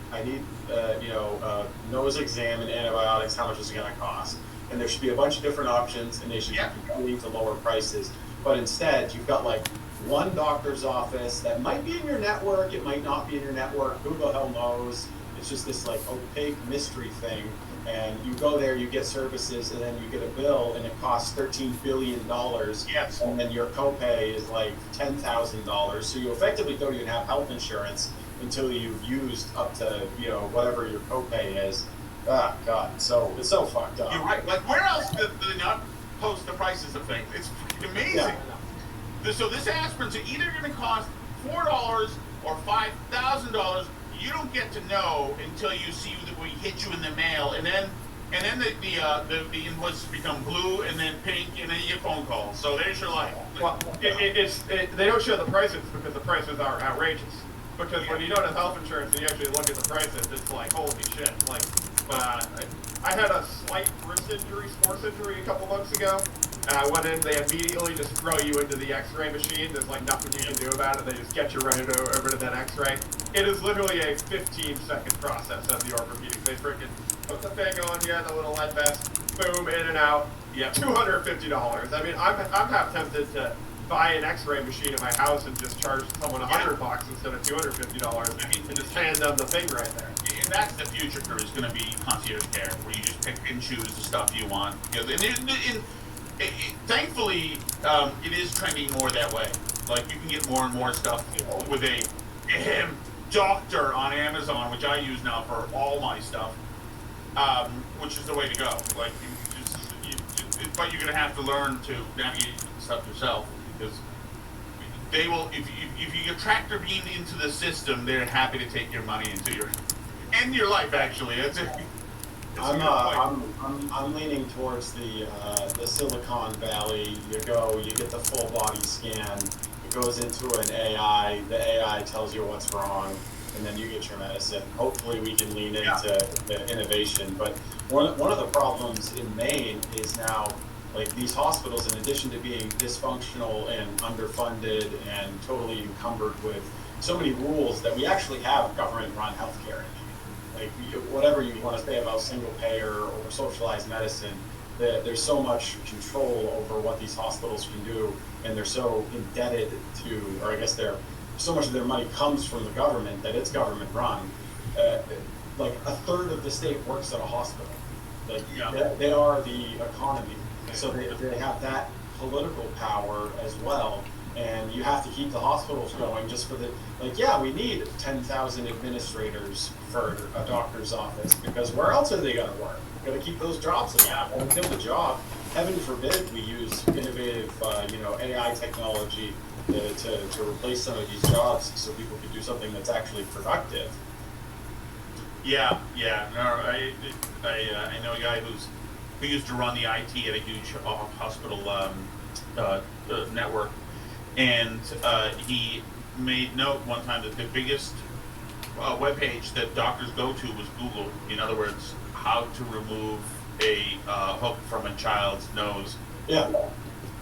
nose exam and antibiotics. How much is it going to cost? And there should be a bunch of different options, and they should be competing to lower prices. But instead, you've got like one doctor's office that might be in your network, it might not be in your network, who the hell knows? It's just this like opaque mystery thing, and you go there, you get services, and then you get a bill, and it costs $13 billion, yes. And then your copay is like $10,000, so you effectively don't even have health insurance until you've used up to, you know, whatever your copay is. Ah, God, so it's so fucked up. You're right. Like, where else do they not post the prices of things? It's freaking amazing. Yeah. So this aspirin's either going to cost $4 or $5,000. You don't get to know until you see that we hit you in the mail, and then the invoices become blue and then pink, and then you get phone calls. So there's your life. Well, they don't show the prices because the prices are outrageous. Because when you don't have health insurance and you actually look at the prices, it's like, holy shit. Like, I had a slight sports injury a couple months ago, and I went in, they immediately just throw you into the x-ray machine. There's like nothing you can do about it. They just get you right over to that x-ray. It is literally a 15-second process at the orthopedics. They freaking put the thing on you, the little lead vest, boom, in and out. Yeah, $250. I mean, I'm half tempted to buy an x-ray machine in my house and just charge someone $100 instead of $250 and just hand them the thing right there. And that's the future, is going to be concierge care, where you just pick and choose the stuff you want. Thankfully, it is trending more that way. Like, you can get more and more stuff with a doctor on Amazon, which I use now for all my stuff, which is the way to go. Like, but you're going to have to learn to navigate stuff yourself, because they will, if you get tractor beamed into the system, they're happy to take your money into your life. Actually, I'm leaning towards the Silicon Valley. You get the full body scan. It goes into an AI. The AI tells you what's wrong, and then you get your medicine. Hopefully, we can lean into innovation. But one of the problems in Maine is now, like, these hospitals, in addition to being dysfunctional and underfunded and totally encumbered with so many rules, that we actually have government-run healthcare. Like, whatever you want to say about single payer or socialized medicine, there's so much control over what these hospitals can do, and they're so indebted to, or I guess so much of their money comes from the government that it's government-run. Like, a third of the state works at a hospital. Like, they are the economy. So they have that political power as well, and you have to keep the hospitals going just for we need 10,000 administrators for a doctor's office, because where else are they going to work? Got to keep those jobs alive. Until the job, heaven forbid we use innovative, AI technology to replace some of these jobs so people can do something that's actually productive. Yeah. No, I know a guy who used to run the IT at a huge hospital network, and he made note one time that the biggest webpage that doctors go to was Google. In other words, how to remove a hook from a child's nose. Yeah.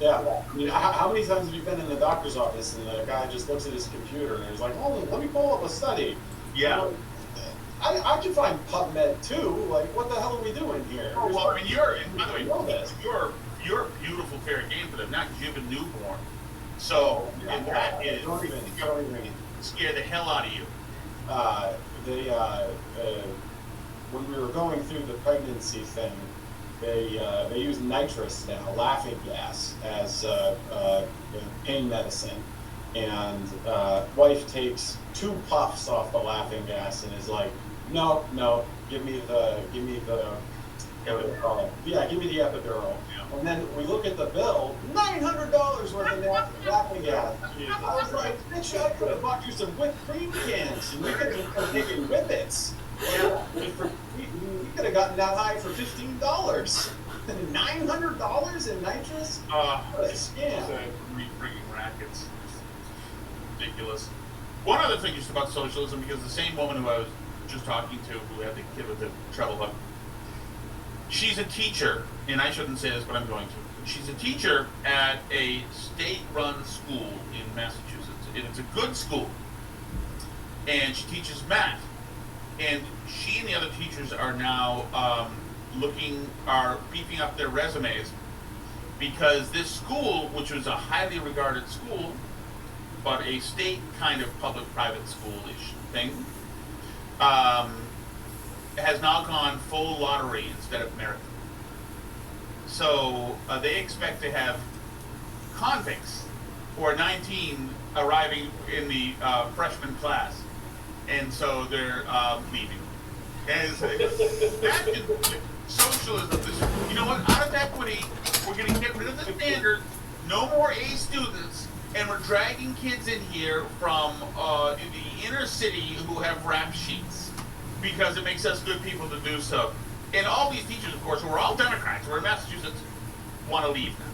I mean, how many times have you been in the doctor's office and the guy just looks at his computer and he's like, "Oh, let me pull up a study." Yeah. I can find PubMed too. Like, what the hell are we doing here? Oh, well, I mean, by the way, you're a beautiful fair game for them, not because you have a newborn. So, don't even scare the hell out of you? When we were going through the pregnancy thing, they use nitrous now, laughing gas, as pain medicine, and wife takes 2 puffs off the laughing gas and is like, no, give me the epidural. Yeah, give me the epidural. Yeah. And then we look at the bill, $900 worth of laughing gas. I was like, bitch, I could have bought you some whipped cream cans, and we could have been taking whippets. Yeah. We could have gotten that high for $15. $900 in nitrous? What a scam. Freaking rackets. Ridiculous. One other thing just about socialism, because the same woman who I was just talking to, who had the kid with the treble hook, she's a teacher, and I shouldn't say this, but I'm going to. She's a teacher at a state-run school in Massachusetts, and it's a good school. And she teaches math. And she and the other teachers are now beefing up their resumes, because this school, which was a highly regarded school, but a state kind of public-private school-ish thing, has now gone full lottery instead of merit. So they expect to have convicts who are 19 arriving in the freshman class, and so they're leaving. And imagine socialism. You know what? Out of equity, we're going to get rid of the standard. No more A students, and we're dragging kids in here from the inner city who have rap sheets, because it makes us good people to do so. And all these teachers, of course, who are all Democrats, who are in Massachusetts, want to leave now.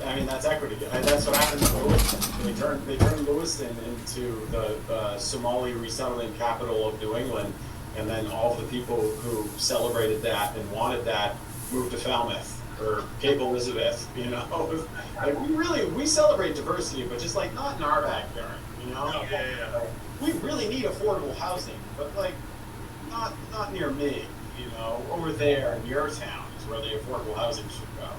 I mean, that's equity. That's what happened in Lewiston. They turned Lewiston into the Somali resettlement capital of New England, and then all the people who celebrated that and wanted that moved to Falmouth or Cape Elizabeth. You know, like we celebrate diversity, but just like not in our backyard. You know, Yeah. We really need affordable housing, but like not near me. You know, over there in your town is where the affordable housing should go.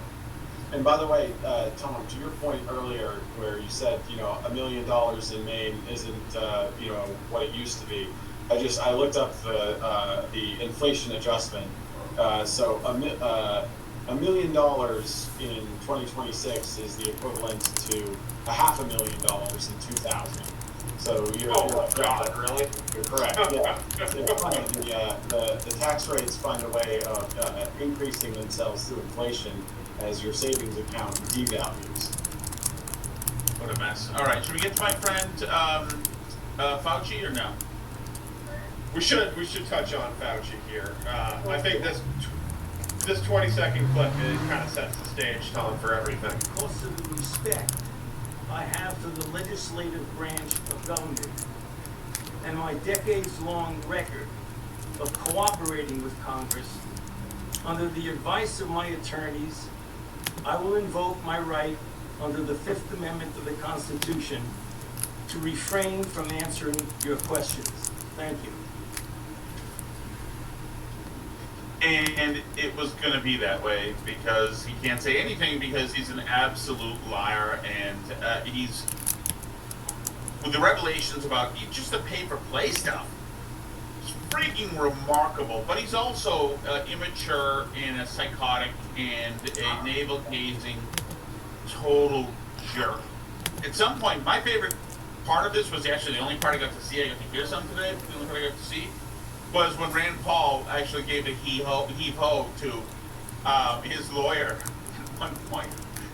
And by the way, Tom, to your point earlier, where you said, you know, $1 million in Maine isn't, you know, what it used to be. I looked up the inflation adjustment. So $1 million in 2026 is the equivalent to $500,000 in 2000. So you're God, really? You're correct. Yeah. It's funny. The tax rates find a way of increasing themselves through inflation as your savings account devalues. What a mess. All right, should we get to my friend Fauci or no? We should touch on Fauci here. I think this 20-second clip kind of sets the stage, Tom, for everything. Because of the respect I have for the legislative branch of government and my decades-long record of cooperating with Congress, under the advice of my attorneys, I will invoke my right under the Fifth Amendment of the Constitution to refrain from answering your questions. Thank you. And it was going to be that way, because he can't say anything, because he's an absolute liar, and he's, with the revelations about just the pay-for-play stuff, it's freaking remarkable. But he's also immature and a psychotic and a navel-gazing total jerk. At some point, my favorite part of this was actually the only part I got to see. I got to hear some today, the only part I got to see was when Rand Paul actually gave a heave-ho to his lawyer at one point.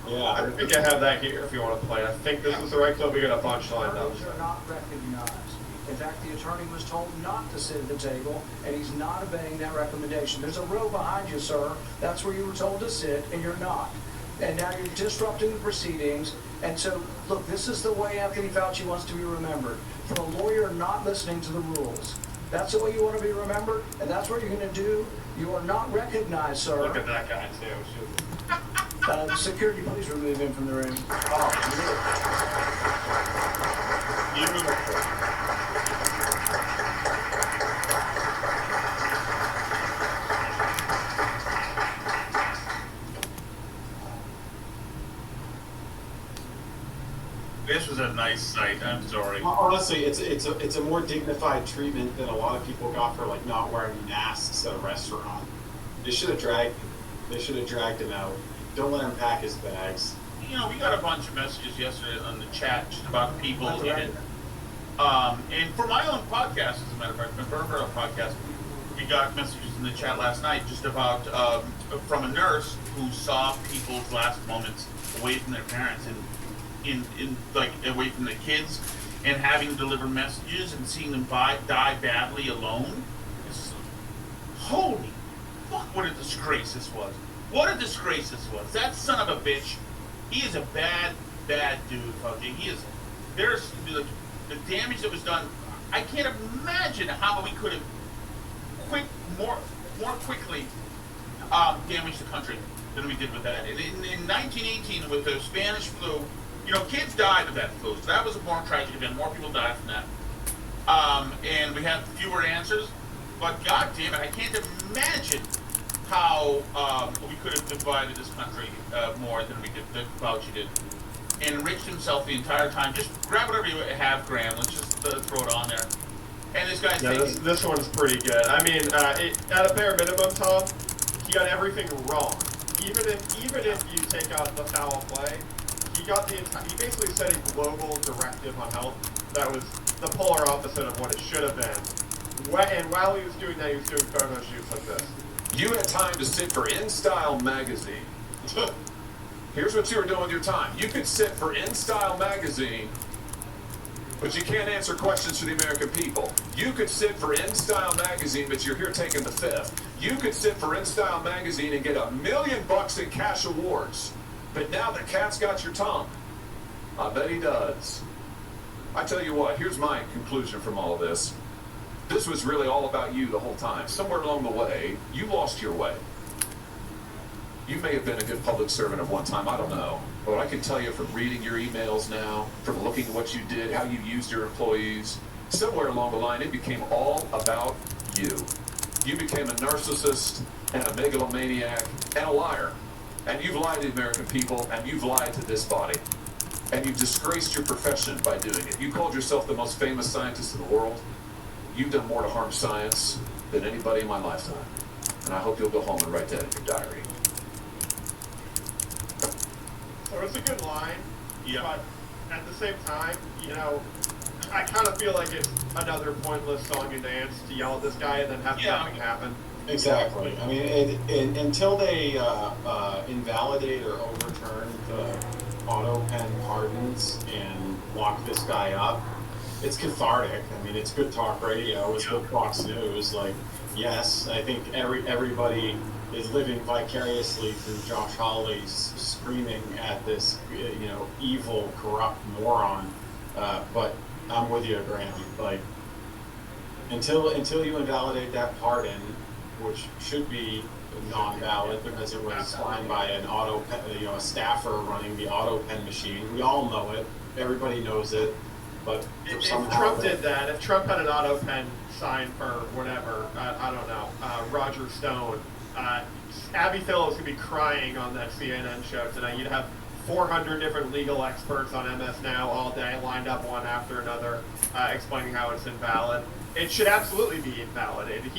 Yeah, I think I have that here if you want to play. I think this is the right clip. We got a punchline though. Attorneys are not recognized. In fact, the attorney was told not to sit at the table, and he's not obeying that recommendation. There's a row behind you, sir. That's where you were told to sit, and you're not. And now you're disrupting the proceedings. And so, look, this is the way Anthony Fauci wants to be remembered. For a lawyer not listening to the rules. That's the way you want to be remembered, and that's what you're going to do. You are not recognized, sir. Look at that guy, too. Security, please remove him from the room. This Spanish was a nice sight. I'm sorry. Honestly, it's a more dignified treatment than a lot of people got for like not wearing masks at a restaurant. They should have dragged him out. Don't let him pack his bags. You know, we got a bunch of messages yesterday on the chat just about people in it. And for my own podcast, as a matter of fact, my Burger podcast, we got messages in the chat last night just about from a nurse who saw people's last moments away from their parents and in like away from the kids and having to deliver messages and seeing them die badly alone. It's, holy fuck, what a disgrace this was. What a disgrace this was. That son of a bitch, he is a bad dude, Fauci. There's the damage that was done. I can't imagine how we could have more quickly damaged the country than we did with that. In 1918, with the Spanish flu, you know, kids died of that flu. So that was a more tragic event. More people died from that. And we had fewer answers. But God damn it, I can't imagine how we could have divided this country more than we did, than Fauci did. And enriched himself the entire time. Just grab whatever you have, Graham. Let's just throw it on there. And this guy's taking... this one's pretty good. I mean, at a bare minimum, Tom, he got everything wrong. Even if you take out the foul play, he basically set a global directive on health that was the polar opposite of what it should have been. And while he was doing that, he was doing photo shoots like this. You had time to sit for InStyle magazine. Here's what you were doing with your time. You could sit for InStyle magazine, but you can't answer questions for the American people. You could sit for InStyle magazine, but you're here taking the fifth. You could sit for InStyle magazine and get $1 million in cash awards. But now the cat's got your tongue. I bet he does. I tell you what, here's my conclusion from all of this. This was really all about you the whole time. Somewhere along the way, you lost your way. You may have been a good public servant at one time, I don't know. But I can tell you from reading your emails now, from looking at what you did, how you used your employees, somewhere along the line, it became all about you. You became a narcissist and a megalomaniac and a liar. And you've lied to the American people, and you've lied to this body. And you've disgraced your profession by doing it. You called yourself the most famous scientist in the world. You've done more to harm science than anybody in my lifetime. And I hope you'll go home and write that in your diary. So it's a good line, Yeah. but at the same time, you know, I kind of feel like it's another pointless song and dance to yell at this guy and then have nothing happen. Exactly. I mean, until they invalidate or overturn the auto pen pardons and lock this guy up, it's cathartic. I mean, it's good talk radio. It's good Fox News. Like, yes, I think everybody is living vicariously through Josh Hawley's screaming at this, you know, evil, corrupt moron. But I'm with you, Graham. Like, until you invalidate that pardon, which should be non-valid because it was signed by an auto pen, you know, a staffer running the auto pen machine. We all know it. Everybody knows it. But if Trump did that, if Trump had an auto pen signed for whatever, I don't know, Roger Stone, Abby Phillips would be crying on that CNN show tonight. You'd have 400 different legal experts on MS Now all day, lined up one after another, explaining how it's invalid. It should absolutely be invalidated.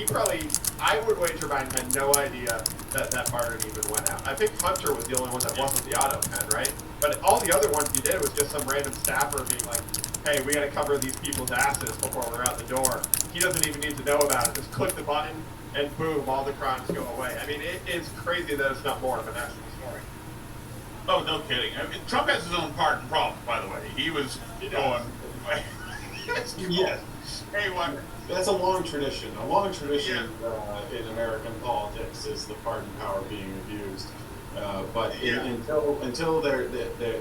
I would wager Biden had no idea that that pardon even went out. I think Hunter was the only one that wasn't the auto pen, right? But all the other ones he did was just some random staffer being like, hey, we got to cover these people's asses before we're out the door. He doesn't even need to know about it. Just click the button, and boom, all the crimes go away. I mean, it is crazy that it's not more of a national story. Oh, no kidding. I mean, Trump has his own pardon problem, by the way. He was going... Yes. Hey, what? That's a long tradition. A long tradition in American politics is the pardon power being abused. But until they're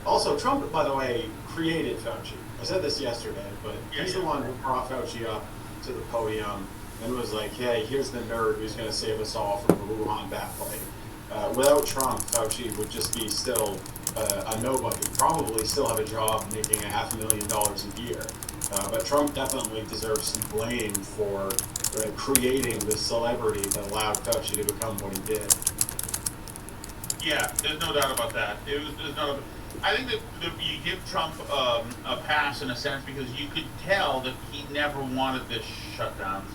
also, Trump, by the way, created Fauci. I said this yesterday, but he's the one who brought Fauci up to the podium and was like, hey, here's the nerd who's going to save us all from the Wuhan bat plague. Without Trump, Fauci would just be still a nobody, probably still have a job making $500,000 a year. But Trump definitely deserves some blame for creating the celebrity that allowed Fauci to become what he did. Yeah, there's no doubt about that. There's no. I think that you give Trump a pass in a sense because you could tell that he never wanted this shutdowns.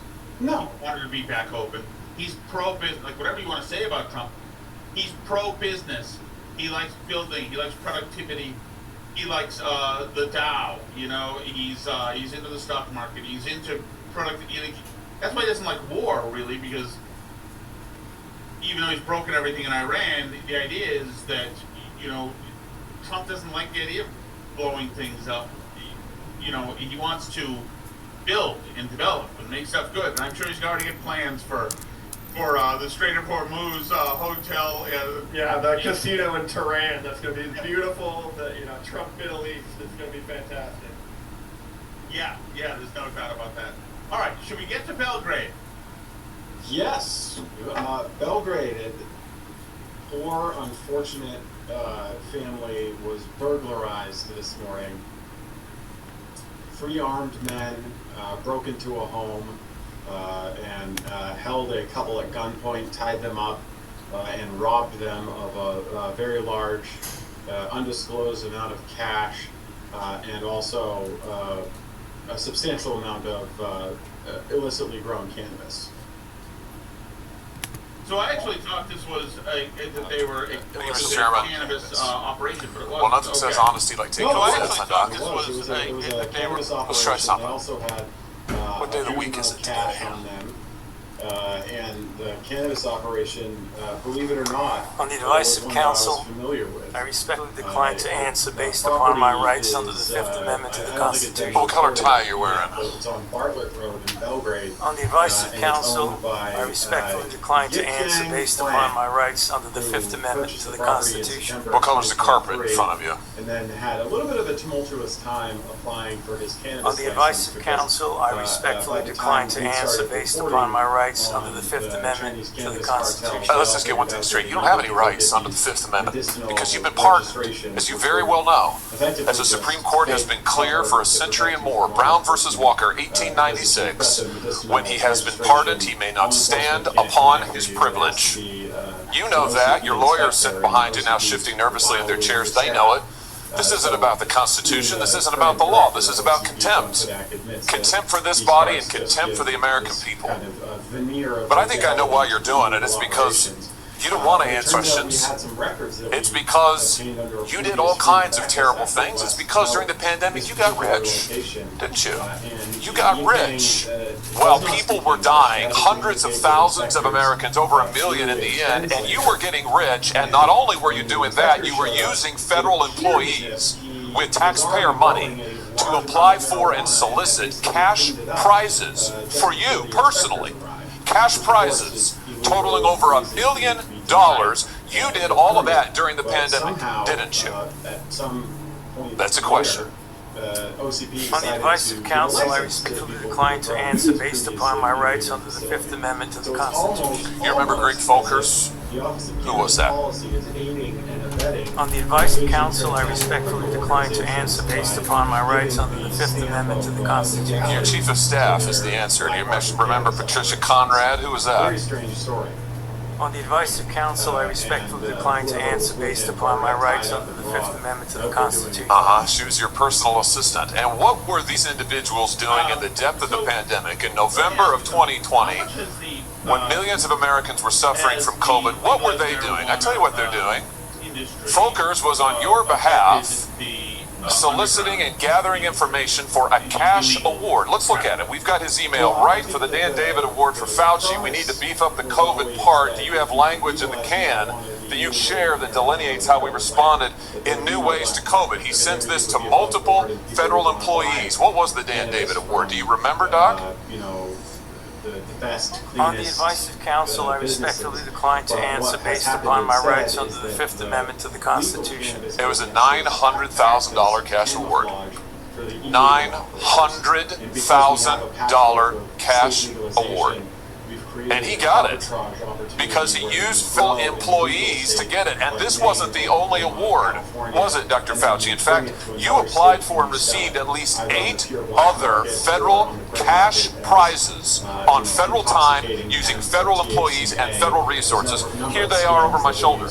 No. He wanted to be back open. He's pro-business. Like, whatever you want to say about Trump, he's pro-business. He likes building. He likes productivity. He likes the Dow. You know, he's into the stock market. He's into productivity. That's why he doesn't like war, really, because even though he's broken everything in Iran, the idea is that, you know, Trump doesn't like the idea of blowing things up. He wants to build and develop and make stuff good. And I'm sure he's already got plans for the Strait of Hormuz hotel. Yeah, the casino in Tehran. That's going to be beautiful. The Trump Middle East. It's going to be fantastic. Yeah, there's no doubt about that. All right, should we get to Belgrade? Yes, Belgrade. Poor, unfortunate family was burglarized this morning. 3 armed men broke into a home and held a couple at gunpoint, tied them up, and robbed them of a very large, undisclosed amount of cash, and also a substantial amount of illicitly grown cannabis. So I actually thought this was that they were a Mr. Chairman. cannabis operation, but it wasn't. Well, nothing says honesty like taking No, I the actually fifth, thought Doc. this was It was a that they were. cannabis Let's try operation. They something. also had What day of the a week is huge it amount of today? cash on them. And the cannabis operation, believe it or not, On the advice of was one that I was counsel, familiar with. I respectfully decline to answer based upon my rights under the Fifth Amendment to the Constitution. What color tie are you wearing? It's on Bartlett Road in Belgrade. On the advice of and it's counsel, owned by, I respectfully decline to Dick answer Yang based Plant, upon my rights under the who Fifth Amendment purchased to the property in Constitution. September What color's the carpet in 2023, front of you? And then had a little bit of a tumultuous time applying for his cannabis On the advice license of because, counsel, I by respectfully the decline time to we answer started based reporting upon my rights on under the Fifth the Amendment Chinese to the cannabis Constitution. cartel, Let's just get one thing straight. You don't have any rights under the Fifth Amendment because you've been pardoned, as you very well know. As the Supreme Court has been clear for a century and more, Brown versus Walker, 1896, when he has been pardoned, he may not stand upon his privilege. You know that. Your lawyers sitting behind you now shifting nervously in their chairs, they know it. This isn't about the Constitution. This isn't about the law. This is about contempt. Contempt for this body and contempt for the American people. But I think I know why you're doing it. It's because you don't want to answer questions. It's because you did all kinds of terrible things. It's because during the pandemic you got rich, didn't you? You got rich. While people were dying, hundreds of thousands of Americans, over 1 million in the end, and you were getting rich, and not only were you doing that, you were using federal employees with taxpayer money to apply for and solicit cash prizes for you personally. Cash prizes totaling over $1 million. You did all of that during the pandemic, didn't you? That's a question. OCP On the advice of counsel, I respectfully decline to answer based upon my rights under the Fifth Amendment to the Constitution. You remember Greg Folkers? Who was that? On the advice of counsel, I respectfully decline to answer based upon my rights under the Fifth Amendment to the Constitution. Your chief of staff is the answer. Do you remember Patricia Conrad? Who was that? Very strange story. On the advice of counsel, I respectfully decline to answer based upon my rights under the Fifth Amendment to the Constitution. She was your personal assistant. And what were these individuals doing in the depth of the pandemic in November of 2020, when millions of Americans were suffering from COVID? What were they doing? I tell you what they're doing. Folkers was on your behalf soliciting and gathering information for a cash award. Let's look at it. We've got his email right for the Dan David Award for Fauci. We need to beef up the COVID part. Do you have language in the can that you share that delineates how we responded in new ways to COVID? He sends this to multiple federal employees. What was the Dan David Award? Do you remember, Doc? On the advice of counsel, I respectfully decline to answer based upon my rights under the Fifth Amendment to the Constitution. It was a $900,000 cash award. $900,000 cash award. And he got it because he used federal employees to get it. And this wasn't the only award, was it, Dr. Fauci? In fact, you applied for and received at least 8 other federal cash prizes on federal time using federal employees and federal resources. Here they are over my shoulder.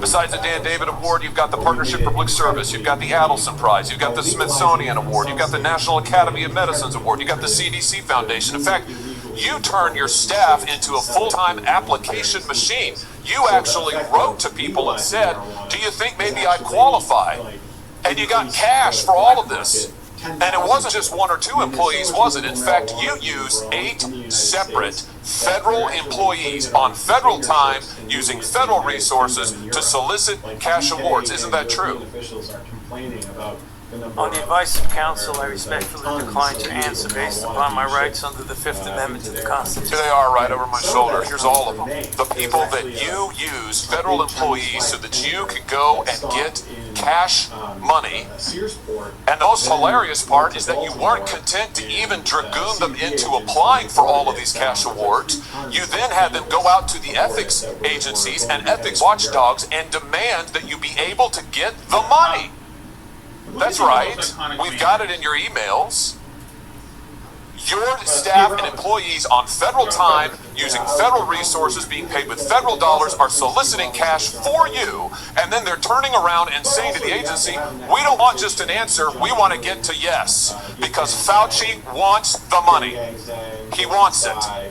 Besides the Dan David Award, you've got the Partnership for Public Service, you've got the Adelson Prize, you've got the Smithsonian Award, you've got the National Academy of Medicine's Award, you've got the CDC Foundation. In fact, you turned your staff into a full-time application machine. You actually wrote to people and said, do you think maybe I qualify? And you got cash for all of this. And it wasn't just 1 or 2 employees, was it? In fact, you used 8 separate federal employees on federal time using federal resources to solicit cash awards. Isn't that true? On the advice of counsel, I respectfully decline to answer based upon my rights under the Fifth Amendment to the Constitution. Here they are right over my shoulder. Here's all of them. The people that you use, federal employees, so that you could go and get cash money. And the most hilarious part is that you weren't content to even dragoon them into applying for all of these cash awards. You then had them go out to the ethics agencies and ethics watchdogs and demand that you be able to get the money. That's right. We've got it in your emails. Your staff and employees on federal time, using federal resources, being paid with federal dollars, are soliciting cash for you, and then they're turning around and saying to the agency, we don't want just an answer, we want to get to yes, because Fauci wants the money. He wants it.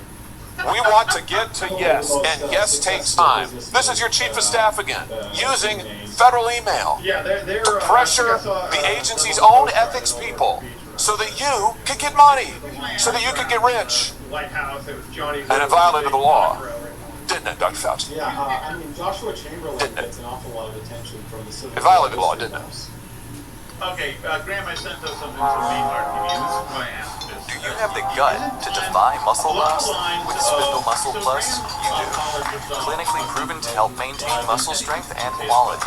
We want to get to yes, and yes takes time. This is your chief of staff again, using federal email to pressure the agency's own ethics people so that you could get money, so that you could get rich. And it violated the law, didn't it, Dr. Fauci? Yeah, I mean, Joshua Chamberlain gets an awful lot of attention from the civil. It violated the law, didn't it? Okay, Graham, I sent us something from Maynard TV, and this is what I asked. Do you have the gut to defy muscle loss with Spindle Muscle Plus? You do. Clinically proven to help maintain muscle strength and quality.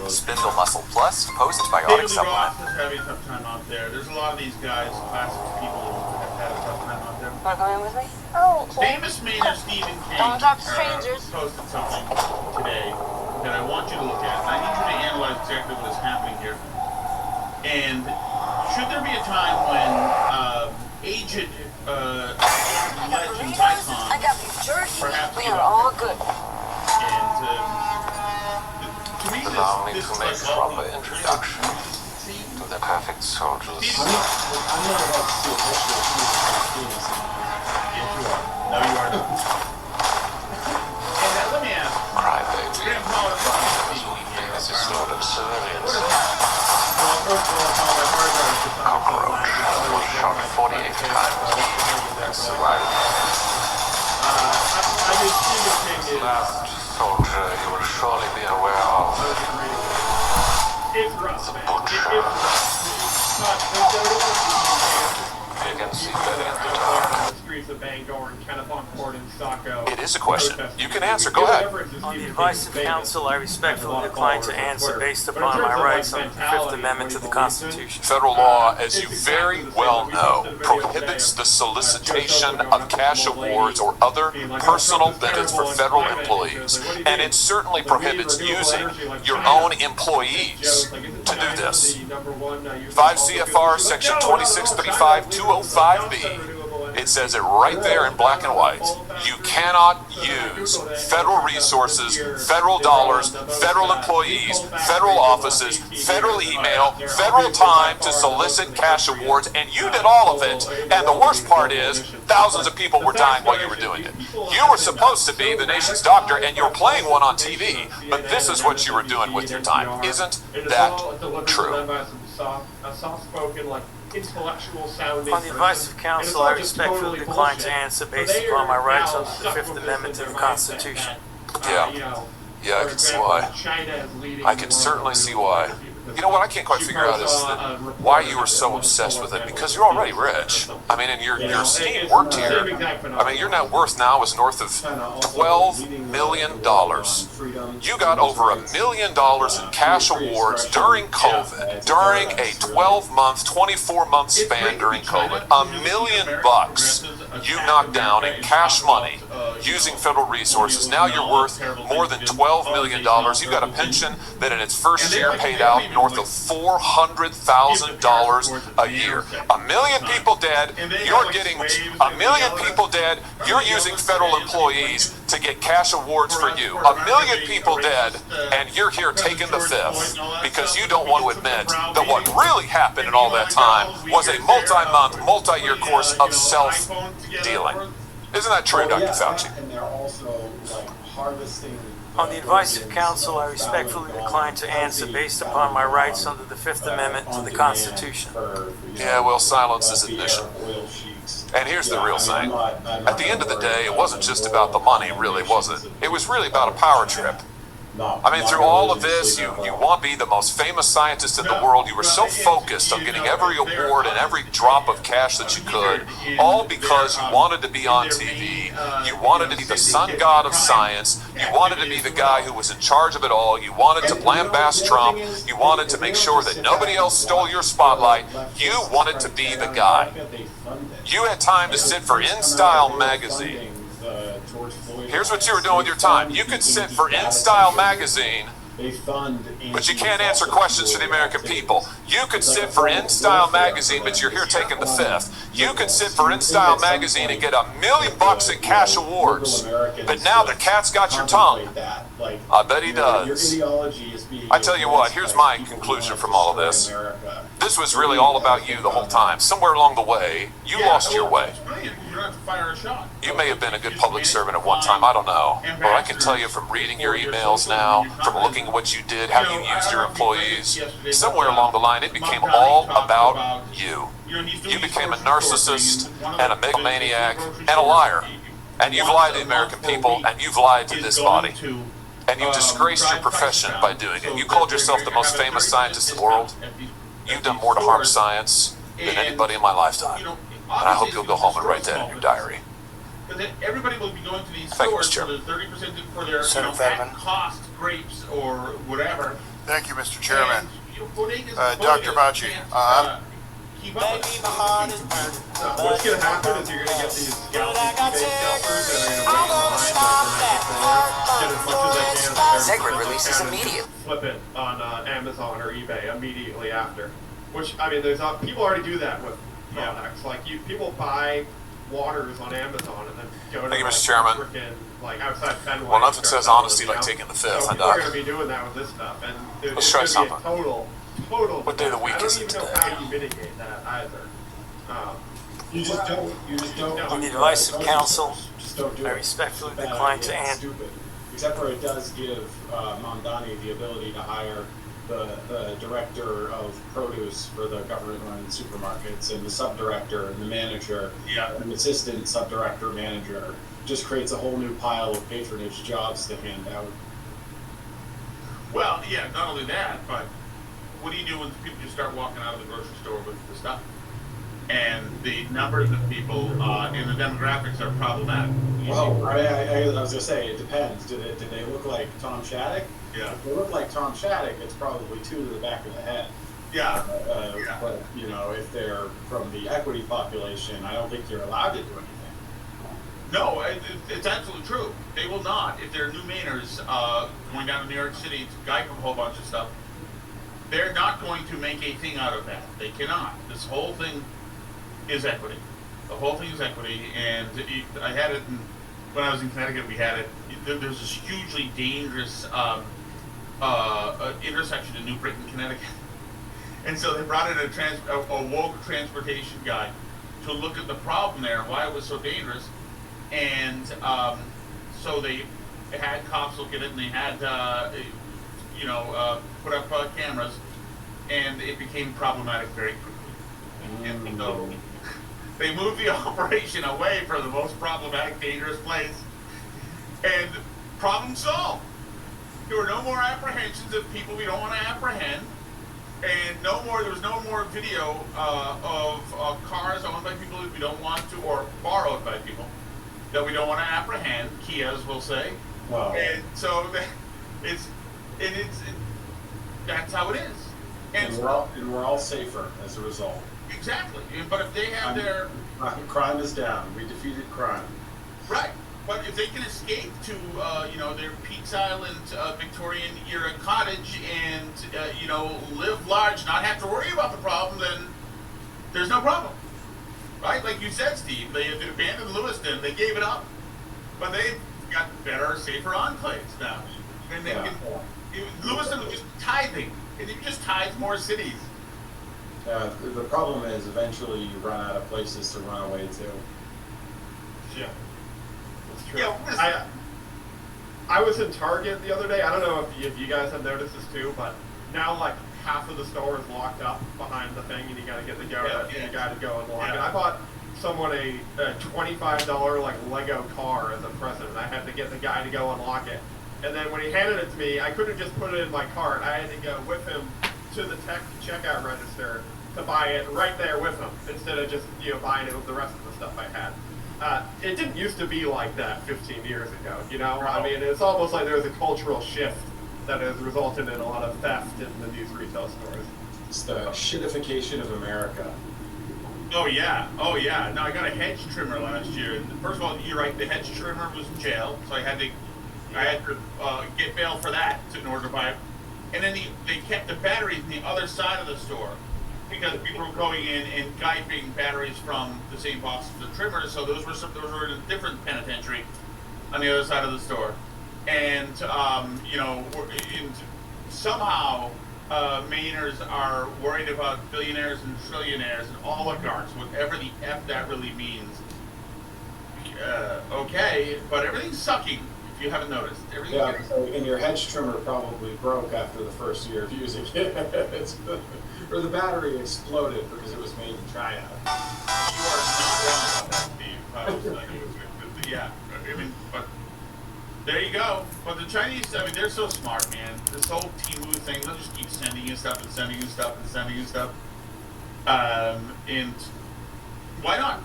Spindle Muscle Plus postbiotic supplement. Ross is having a tough time out there. There's a lot of these guys, classic people who have had a tough time out there. Want to come in with me? Oh, Famous Maynard Stephen King don't talk to strangers. Posted something today that I want you to look at. And I need you to analyze exactly what is happening here. And should there be a time when aged legends, icons, I got the jersey. perhaps We give are up? all good. And to me, Allow me this to is make like a proper introduction to the perfect soldiers. Yes, you are. No, you are not. And let me ask. Crybaby. Graham Pollard, This is slaughtered civilians. well, first of all, Pollard, Cockroach was shot 48 times and survived. I just think the thing is, Last soldier you will surely be aware of. it's rough, man. Butcher. It's rough. You can see better in the dark. The streets of Bangor and Kennebunkport and Saco. It is a question. You can answer. Go ahead. On the advice of counsel, I respectfully decline to answer based upon my rights under the Fifth Amendment to the Constitution. Federal law, as you very well know, prohibits the solicitation of cash awards or other personal benefits for federal employees. And it certainly prohibits using your own employees to do this. 5 CFR section 2635-205B. It says it right there in black and white. You cannot use federal resources, federal dollars, federal employees, federal offices, federal email, federal time to solicit cash awards, and you did all of it. And the worst part is, thousands of people were dying while you were doing it. You were supposed to be the nation's doctor, and you're playing one on TV, but this is what you were doing with your time. Isn't that true? Soft-spoken, like intellectual sounding. On the advice of counsel, I respectfully decline to answer based upon my rights under the Fifth Amendment to the Constitution. Yeah. Yeah, I can see why. I can certainly see why. You know what I can't quite figure out is that why you were so obsessed with it, because you're already rich. I mean, and your team worked here. I mean, your net worth now is north of $12 million. You got over $1 million in cash awards during COVID, during a 12-month, 24-month span during COVID. $1 million. you knocked down in cash money using federal resources. Now you're worth more than $12 million. You got a pension that in its first year paid out north of $400,000 a year. 1 million people dead. You're getting 1 million people dead. You're using federal employees to get cash awards for you. 1 million people dead, and you're here taking the fifth because you don't want to admit that what really happened in all that time was a multi-month, multi-year course of self-dealing. Isn't that true, Dr. Fauci? And they're also like harvesting. On the advice of counsel, I respectfully decline to answer based upon my rights under the Fifth Amendment to the Constitution. Yeah, well, silence is admission. And here's the real thing. At the end of the day, it wasn't just about the money, really, was it? It was really about a power trip. I mean, through all of this, you want to be the most famous scientist in the world. You were so focused on getting every award and every drop of cash that you could, all because you wanted to be on TV. You wanted to be the sun god of science. You wanted to be the guy who was in charge of it all. You wanted to lambast Trump. You wanted to make sure that nobody else stole your spotlight. You wanted to be the guy. You had time to sit for InStyle magazine. Here's what you were doing with your time. You could sit for InStyle magazine, but you can't answer questions for the American people. You could sit for InStyle magazine, but you're here taking the fifth. You could sit for InStyle magazine and get $1 million in cash awards, but now the cat's got your tongue. I bet he does. I tell you what, here's my conclusion from all of this. This was really all about you the whole time. Somewhere along the way, you lost your way. You may have been a good public servant at one time, I don't know. But I can tell you from reading your emails now, from looking at what you did, how you used your employees, somewhere along the line it became all about you. You became a narcissist and a megalomaniac and a liar. And you've lied to the American people, and you've lied to this body. And you disgraced your profession by doing it. You called yourself the most famous scientist in the world. You've done more to harm science than anybody in my lifetime. And I hope you'll go home and write that in your diary. Everybody will be going to these stores for the 30% for their cost grapes or whatever. Thank you, Mr. Chairman. Dr. Fauci, keep up with what's going to happen is you're going to get these scalpers that are going to Segrid releases immediately. Flip it on Amazon or eBay immediately after. Which, I mean, there's people already do that with products. Like, people buy waters on Amazon and then go to Mr. Chairman. Like outside Fenway. Well, nothing says honesty like taking the fifth, so people are going to be doing that with this stuff, and let's try something. Total. What day of the week is it today? I don't even know how you mitigate that either. You just don't. On the advice of counsel, Just don't do I it. respectfully Bad decline idea. to It's answer. stupid. Except for it does give Mamdani the ability to hire the director of produce for the government-run supermarkets and the subdirector and the manager and the assistant subdirector manager. Just creates a whole new pile of patronage jobs to hand out. Well, yeah, not only that, but what do you do when people just start walking out of the grocery store with the stuff? And the numbers of people in the demographics are problematic. Well, I was gonna say it depends. Do they look like Tom Shattuck? Yeah. If they look like Tom Shattuck, it's probably 2 to the back of the head. Yeah. But you know, if they're from the equity population, I don't think you're allowed to do anything. No, it's absolutely true. They will not. If they're new Mainers going down to New York City to Geico a whole bunch of stuff, they're not going to make a thing out of that. They cannot. This whole thing is equity. The whole thing is equity, and I had it when I was in Connecticut. We had it. There's this hugely dangerous intersection in New Britain, Connecticut, and so they brought in a woke transportation guy to look at the problem there and why it was so dangerous. And so they had cops look at it, and they had put up cameras, and it became problematic very quickly. And so they moved the operation away from the most problematic, dangerous place, and problem solved. There were no more apprehensions of people we don't want to apprehend, and there was no more video of cars owned by people that we don't want to, or borrowed by people that we don't want to apprehend, Kias will say. Wow. And so that's how it is. And we're all safer as a result. exactly. But if they have their Crime is down. We defeated crime. right, but if they can escape to their Peaks Island Victorian era cottage and live large, not have to worry about the problem, then there's no problem, right? Like you said, Steve, they abandoned Lewiston, they gave it up, but they've got better, safer enclaves now, and they can. Lewiston was just tithing, and it just tithes more cities. The problem is eventually you run out of places to run away to. Yeah. That's true. Yeah, I was in Target the other day. I don't know if you guys have noticed this too, but now like half of the store is locked up behind the thing, and you got to get the guy to go and lock it. I bought someone a $25 like Lego car as a present, and I had to get the guy to go unlock it. And then when he handed it to me, I couldn't just put it in my cart. I had to go with him to the checkout register to buy it right there with him, instead of just buying it with the rest of the stuff I had. It didn't used to be like that 15 years ago, I mean, it's almost like there's a cultural shift that has resulted in a lot of theft in these retail stores. It's the shitification of America. Oh yeah. No, I got a hedge trimmer last year. First of all, you're right. The hedge trimmer was in jail, so I had to get bail for that in order to buy it. And then they kept the batteries on the other side of the store because people were going in and giping batteries from the same box as the trimmers. So those were in a different penitentiary on the other side of the store. And somehow Mainers are worried about billionaires and trillionaires and oligarchs, whatever the F that really means. Okay, but everything's sucking, if you haven't noticed. And your hedge trimmer probably broke after the first year of using it. Or the battery exploded because it was made in China. You are not wrong about that, Steve. Yeah, I mean, but there you go. But the Chinese, they're so smart, man. This whole Temu thing, they'll just keep sending you stuff and sending you stuff and sending you stuff. And why not?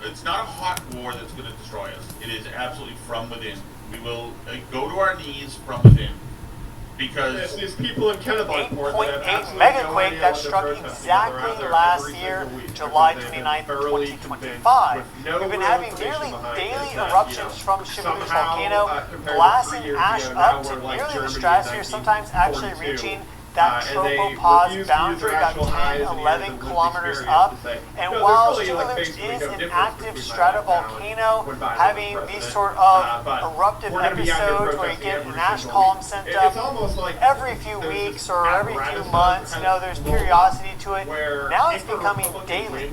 It's not a hot war that's going to destroy us. It is absolutely from within. We will go to our knees from within. Because these people in Kennebunkport 8.8 megaquake that struck exactly last year, July 29th, 2025. We've been having nearly daily eruptions from Shiveluch volcano, blasting ash up to nearly the stratosphere, sometimes actually reaching that tropopause boundary about 10, 11 kilometers up. And while Shiveluch is an active stratovolcano, having these sort of eruptive episodes where you get an ash column sent up every few weeks or every few months, there's curiosity to it. Now it's becoming daily.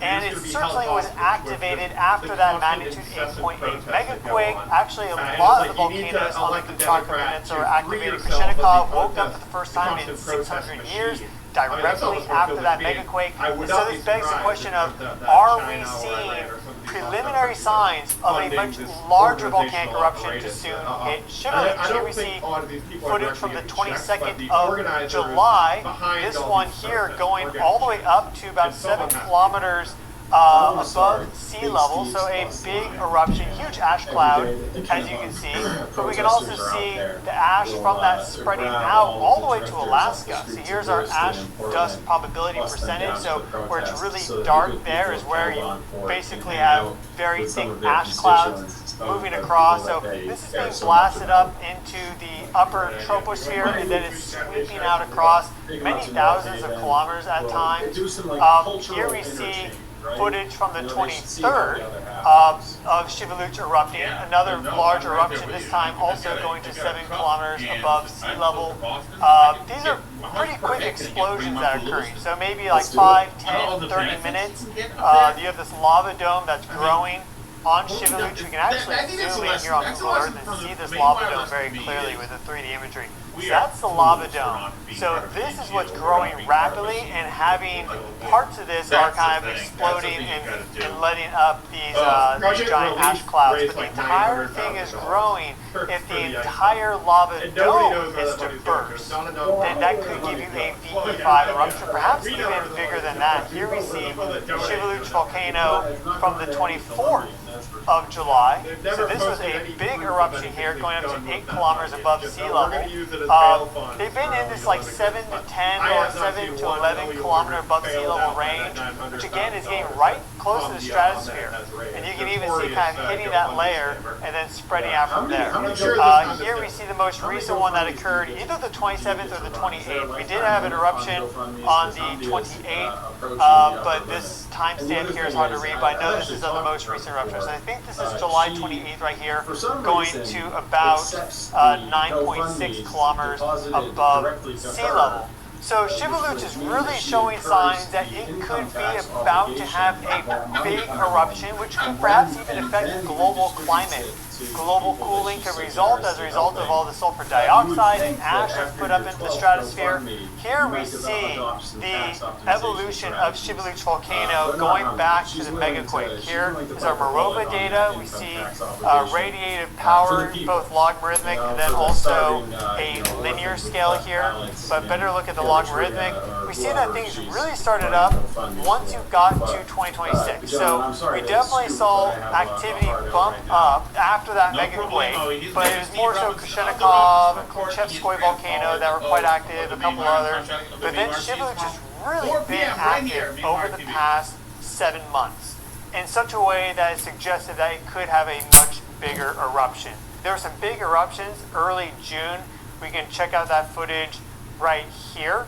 And it certainly was activated after that magnitude 8.8 megaquake. Actually, a lot of the volcanoes on the Kamchatka Peninsula were activated. Krishenikov woke up for the first time in 600 years, directly after that megaquake. So this begs the question of, are we seeing preliminary signs of a much larger volcanic eruption to soon hit Shiveluch? Here we see footage from the 22nd of July. This one here going all the way up to about 7 kilometers above sea level, so a big eruption, huge ash cloud, as you can see. But we can also see the ash from that spreading out all the way to Alaska. So here's our ash dust probability percentage. So where it's really dark there is where you basically have very thick ash clouds moving across. So this is being blasted up into the upper troposphere, and then it's sweeping out across many thousands of kilometers at times. Here we see footage from the 23rd of Shiveluch erupting, another large eruption, this time also going to 7 kilometers above sea level. These are pretty quick explosions that are occurring, so maybe like 5, 10, 30 minutes. You have this lava dome that's growing on Shiveluch. We can actually zoom in here on Google Earth and see this lava dome very clearly with the 3D imagery. So that's the lava dome. So this is what's growing rapidly, and having parts of this are kind of exploding and letting up these giant ash clouds. But the entire thing is growing. If the entire lava dome is to burst, then that could give you a VE5 eruption, perhaps even bigger than that. Here we see Shiveluch volcano from the 24th of July. They've So never this was posted a any big proof of eruption anything here, they've going up done to with 8 that kilometers project. above Yet sea we're level. gonna use it as bail funds They've been for in this like illegal 7 to Olympics. 10 I or have not 7 seen to one 11 million kilometer above sea bailed level out by range, that which again is getting $900,000 right close to on the the stratosphere. on that has raised. And you can even see Notorious, kind of hitting that GoFundMe layer scammer. and then spreading out from there. Here we see the most recent one that occurred either the 27th or the 28th. We did have an eruption on the 28th, but this timestamp here is hard to read, but I know this is of the most recent eruption. So I think this is July 28th right here, going to about 9.6 kilometers above sea level. So Shiveluch is really showing signs that it could be about to have a big eruption, which could perhaps even affect global climate. Global cooling could result as a result of all the sulfur dioxide and ash that's put up into the stratosphere. Here we see the evolution of Shiveluch volcano going back to the megaquake. Here is our Morova data. We see radiative power, both logarithmic and then also a linear scale here. But better look at the logarithmic. We see that things really started up once you got to 2026. So we definitely saw activity bump up after that megaquake, but it was more so Kushenikov and Khrushchevskoy volcano that were quite active, a couple others. But then Shiveluch has really been active over the past 7 months in such a way that it suggested that it could have a much bigger eruption. There were some big eruptions early June. We can check out that footage right here.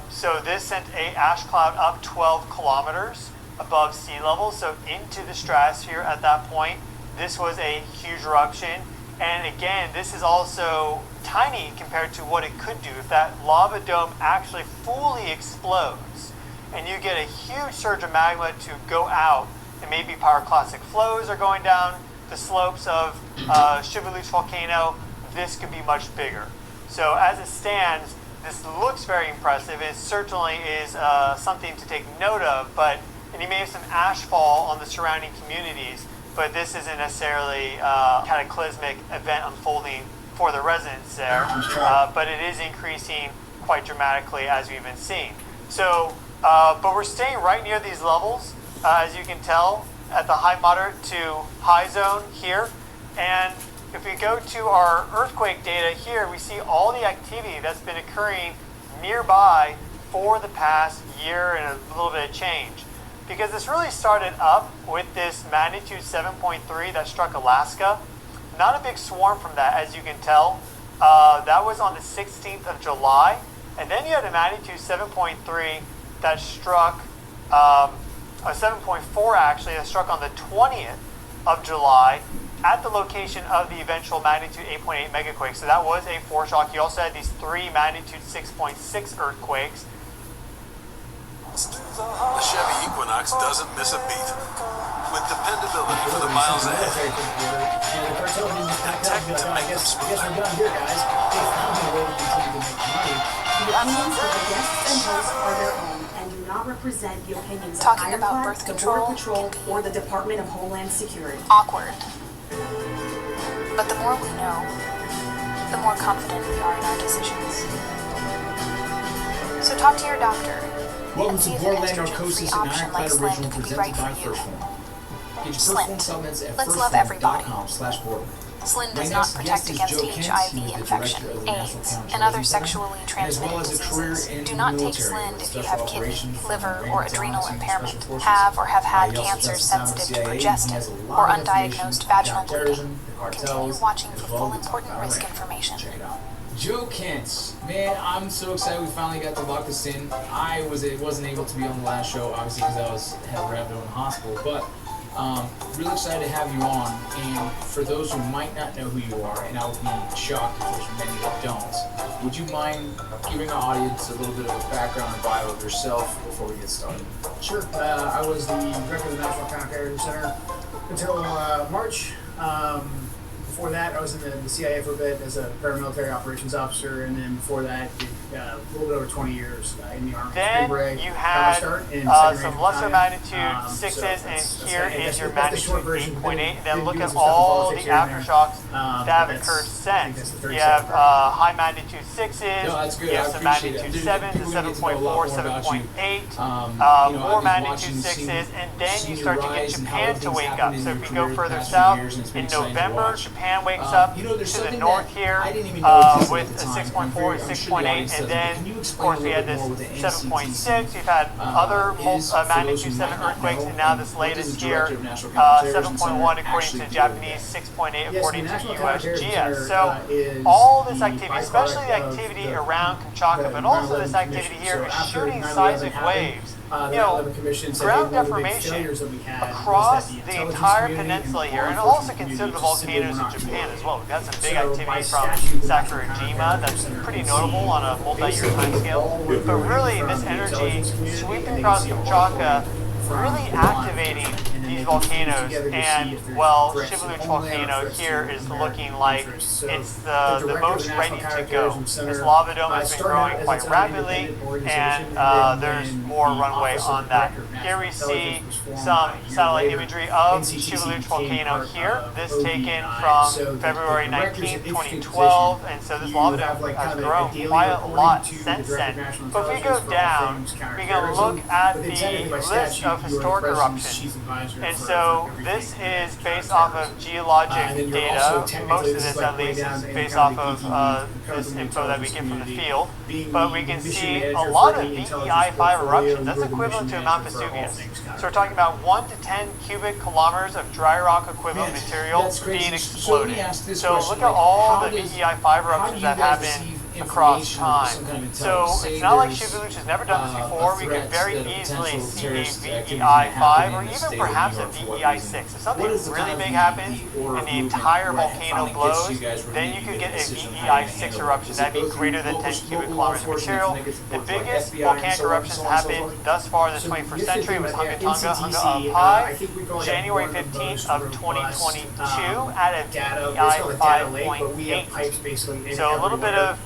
So this sent a ash cloud up 12 kilometers above sea level, so into the stratosphere at that point. This was a huge eruption, and again, this is also tiny compared to what it could do. If that lava dome actually fully explodes, and you get a huge surge of magma to go out, and maybe pyroclastic flows are going down the slopes of Shiveluch volcano, this could be much bigger. So as it stands, this looks very impressive. It certainly is something to take note of, and you may have some ash fall on the surrounding communities, but this isn't necessarily a cataclysmic event unfolding for the residents there, but it is increasing quite dramatically as we've been seeing. So, but we're staying right near these levels, as you can tell, at the high moderate to high zone here. And if we go to our earthquake data here, we see all the activity that's been occurring nearby for the past year and a little bit of change. Because this really started up with this magnitude 7.3 that struck Alaska. Not a big swarm from that, as you can tell. That was on the 16th of July. And then you had a magnitude 7.3 that struck, 7.4 actually, that struck on the 20th of July at the location of the eventual magnitude 8.8 megaquake. So that was a foreshock. You also had these 3 magnitude 6.6 earthquakes. The Chevy Equinox doesn't miss a beat. With dependability for the miles ahead. And tech to make them smart. The opinions of the guests and hosts are their own and do not represent the opinions Talking of about Ironclad, birth the control Border Patrol, or the Department of Homeland Security. Awkward. But the more we know, the more confident we are in our decisions. So talk to your doctor. Welcome and see to if an Borderland estrogen-free Narcosis and option like Ironclad Slynd Original could be presented right by for you. First Form. Get your Slynd. First Form supplements at Let's love everybody. firstform.com/border. Slynd My does next not protect guest is against Joe HIV Kent, infection, the director of the National AIDS, Counterterrorism and other Center, sexually and as transmitted well as a career diseases. in Do the not take military Slynd with if you special have kidney, operations from liver, Randall or Town adrenal Special impairment, Forces. have or have had He also cancer justice time with sensitive to CIA, and he progestin, has a lot or of information undiagnosed about vaginal bleeding. terrorism, the Continue cartels, watching as for well full as important Iran. risk information. Check it out. Joe Kent, man, I'm so excited we finally got to lock this in. I wasn't able to be on the last show, obviously, because I had Rhabdo in the hospital, but really excited to have you on. And for those who might not know who you are, and I would be shocked if there's many that don't, would you mind giving our audience a little bit of a background and bio of yourself before we get started? Sure. I was the director of the National Counterterrorism Center until March. Before that, I was in the CIA for a bit as a paramilitary operations officer, and then before that, did a little bit over 20 years in the Army. Then you had some lesser magnitude 6s, and here is your magnitude 8.8. And then look at all the aftershocks that have occurred since. You have high magnitude 6s, you have some magnitude 7s, a 7.4, 7.8, more magnitude 6s, and then you start to get Japan to wake up. So if we go further south, in November, Japan wakes up to the north here with a 6.4, 6.8, and then of course we had this 7.6. We've had other magnitude 7 earthquakes, and now this latest here, 7.1 according to Japanese, 6.8 according to USGS. So all this activity, especially the activity around Kamchatka, but also this activity here is shooting seismic waves. You know, ground deformation across the entire peninsula here, and also consider the volcanoes in Japan as well. We've had some big activity from Sakurajima that's pretty notable on a multi-year timescale. But really, this energy sweeping across Kamchatka, really activating these volcanoes, and well, Shiveluch volcano here is looking like it's the most ready to go. This lava dome has been growing quite rapidly, and there's more runway on that. Here we see some satellite imagery of Shiveluch volcano here. This taken from February 19th, 2012, and so this lava dome has grown quite a lot since then. But if we go down, we can look at the list of historic eruptions. And so this is based off of geologic data. Most of this, at least, is based off of this info that we get from the field. But we can see a lot of VEI5 eruptions. That's equivalent to Mount Vesuvius. So we're talking about 1 to 10 cubic kilometers of dry rock equivalent material being exploded. So look at all the VEI5 eruptions that happen across time. So it's not like Shiveluch has never done this before. We could very easily see a VEI5 or even perhaps a VEI6. If something really big happens and the entire volcano blows, then you could get a VEI6 eruption. That'd be greater than 10 cubic kilometers of material. The biggest volcanic eruptions happened thus far in the 21st century was Hunga Tonga Pai, January 15th of 2022 at a VEI 5.8. So a little bit of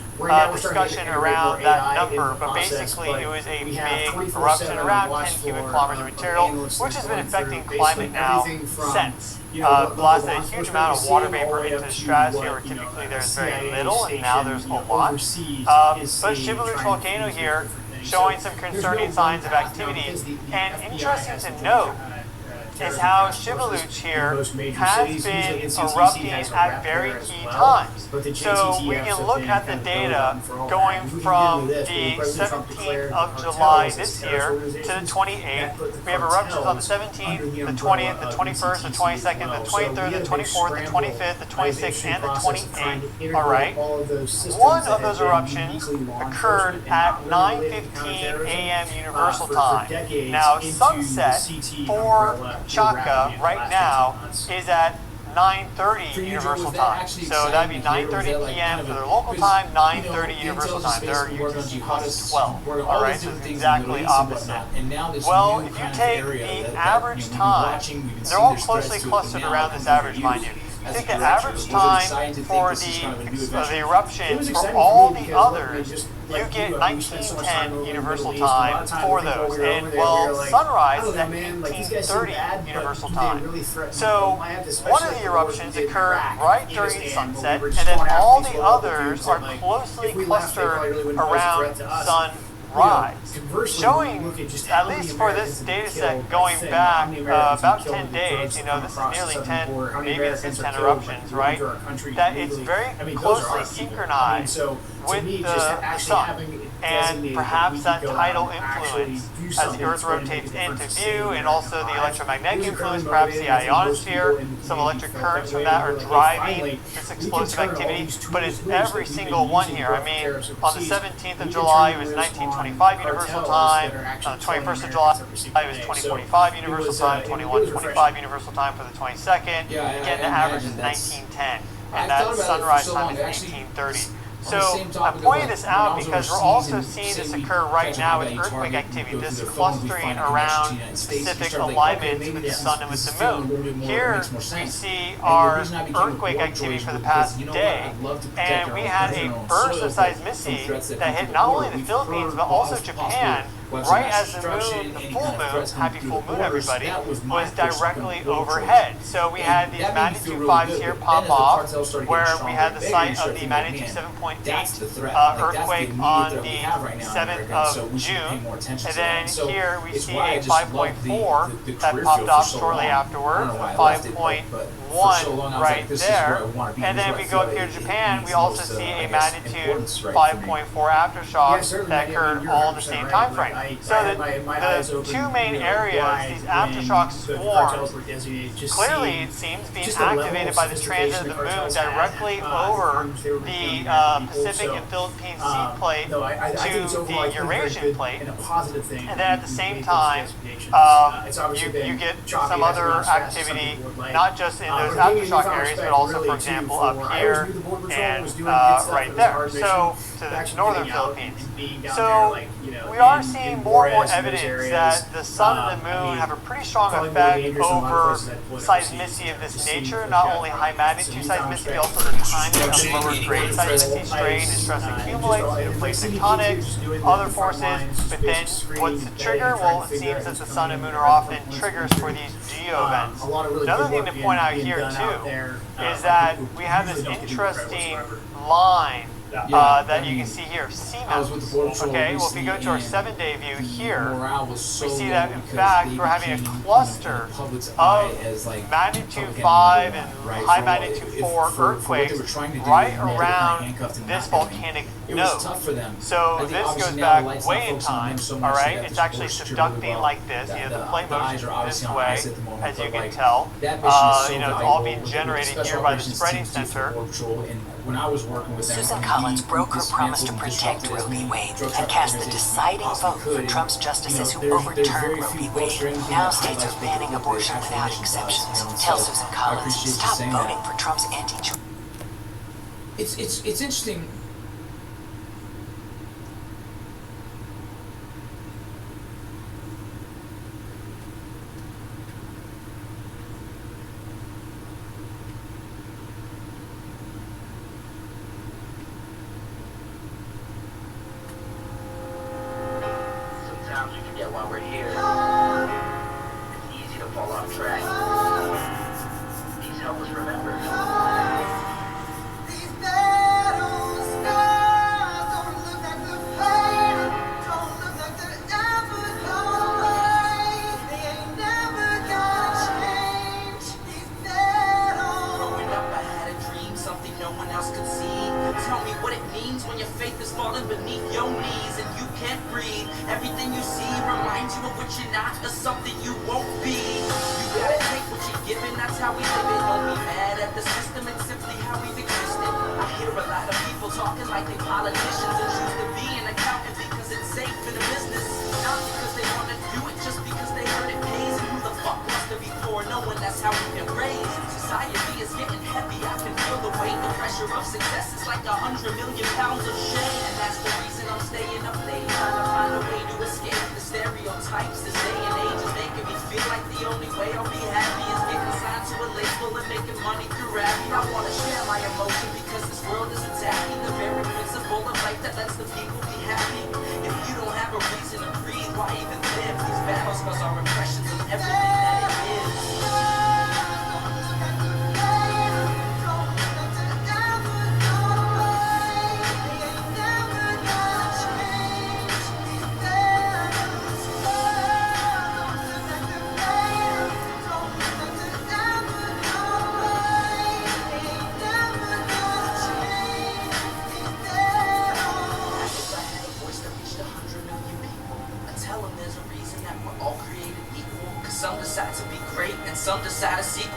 discussion around that number, but basically it was a big eruption around 10 cubic kilometers of material, which has been affecting climate now since. Blasted a huge amount of water vapor into the stratosphere where typically there's very little, and now there's a lot. But Shiveluch volcano here showing some concerning signs of activity, and interesting to note is how Shiveluch here has been erupting at very key times. So we can look at the data going from the 17th of July this year to the 28th. We have eruptions on the 17th, the 20th, the 21st, the 22nd, the 23rd, the 24th, the 25th, the 26th, and the 28th. Alright. One of those eruptions occurred at 9:15 a.m. Universal Time. Now, sunset for Chaka right now is at 9:30 Universal Time. So that'd be 9:30 p.m. for their local time, 9:30 Universal Time. They're UTC plus 12. Alright, so it's exactly opposite. Well, if you take the average time, they're all closely clustered around this average, mind you. You take the average time for the eruptions for all the others, you get 1910 Universal Time for those. And well, sunrise is at 1830 Universal Time. So one of the eruptions occurred right during sunset, and then all the others are closely clustered around sunrise. Showing, at least for this data set going back about 10 days, you know, this is nearly 10, maybe this is 10 eruptions, right? That it's very closely synchronized with the sun. And perhaps that tidal influence as the Earth rotates into view, and also the electromagnetic influence, perhaps the ionosphere, some electric currents from that are driving this explosive activity. But it's every single one here. I mean, on the 17th of July, it was 1925 Universal Time. On the 21st of July, it was 2045 Universal Time, 2125 Universal Time for the 22nd. Again, the average is 1910. And that sunrise time is 1830. So I'm pointing this out because we're also seeing this occur right now with earthquake activity, this clustering around specific alignments with the sun and with the moon. Here we see our earthquake activity for the past day, and we had a burst of seismicity that hit not only the Philippines but also Japan, right as the moon, the full moon, happy full moon everybody, was directly overhead. So we had these magnitude 5s here pop off, where we had the site of the magnitude 7.8 earthquake on the 7th of June, and then here we see a 5.4 that popped off shortly afterwards, 5.1 right there, and then we go up here to Japan, we also see a magnitude 5.4 aftershock that occurred all in the same time frame. So the two main areas, these aftershock swarms, clearly it seems being activated by the transit of the moon directly over the Pacific and Philippine sea plate to the Eurasian plate, and then at the same time you get some other activity, not just in those aftershock areas, but also, for example, up here and right there, so to the northern Philippines. So we are seeing more and more evidence that the sun and the moon have a pretty strong effect over seismicity of this nature, not only high magnitude seismicity, but also the timing of lower grade seismicity, strain and stress accumulates due to plate tectonics, other forces, but then what's the trigger? Well, it seems that the sun and moon are often triggers for these geo events. Another thing to point out here too is that we have this interesting line that you can see here of seamounts. Okay, well if you go to our 7-day view here, we see that in fact we're having a cluster of magnitude 5 and high magnitude 4 earthquakes right around this volcanic node. So this goes back way in time, alright? It's actually subducting like this, you know, the plate motion this way, as you can tell. You know, it's all being generated here by the spreading center. When I was working with them, Susan Collins broke her promise to protect Roe v. Wade and cast the deciding vote for Trump's justices who overturned Roe v. Wade. Now states are banning abortion without exceptions. Tell Susan Collins, stop voting for Trump's anti-choice. It's interesting.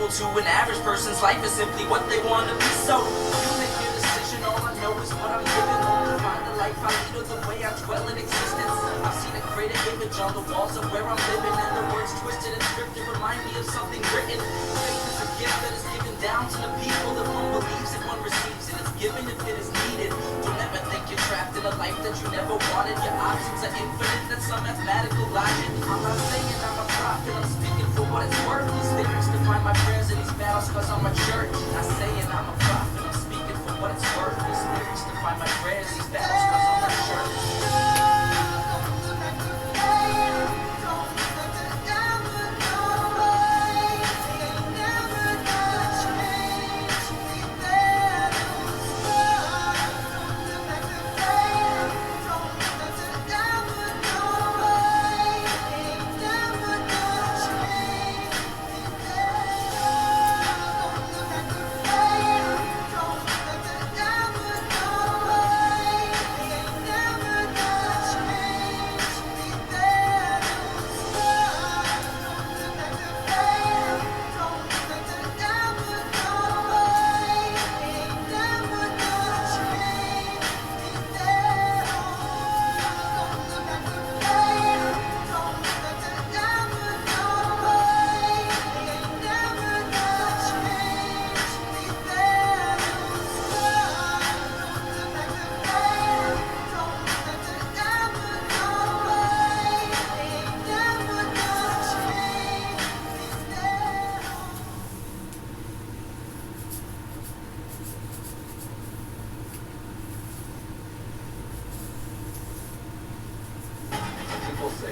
To an average person's life is simply what they want to be. So you make your decision. All I know is what I'm living. Only find the life I lead or the way I dwell in existence. I've seen a greater image on the walls of where I'm living, and the words twisted and scripted remind me of something written. Faith is a gift that is given down to the people. If one believes it, one receives it. It's given if it is needed. Don't in a life that you never wanted. Your options are infinite, that's some mathematical logic. I'm not saying I'm a prophet, I'm speaking for what it's worth. These lyrics define my prayers and these battle scars on my shirt. Not saying I'm a prophet, I'm speaking for what it's worth. These lyrics define my prayers, these battle scars on my shirt.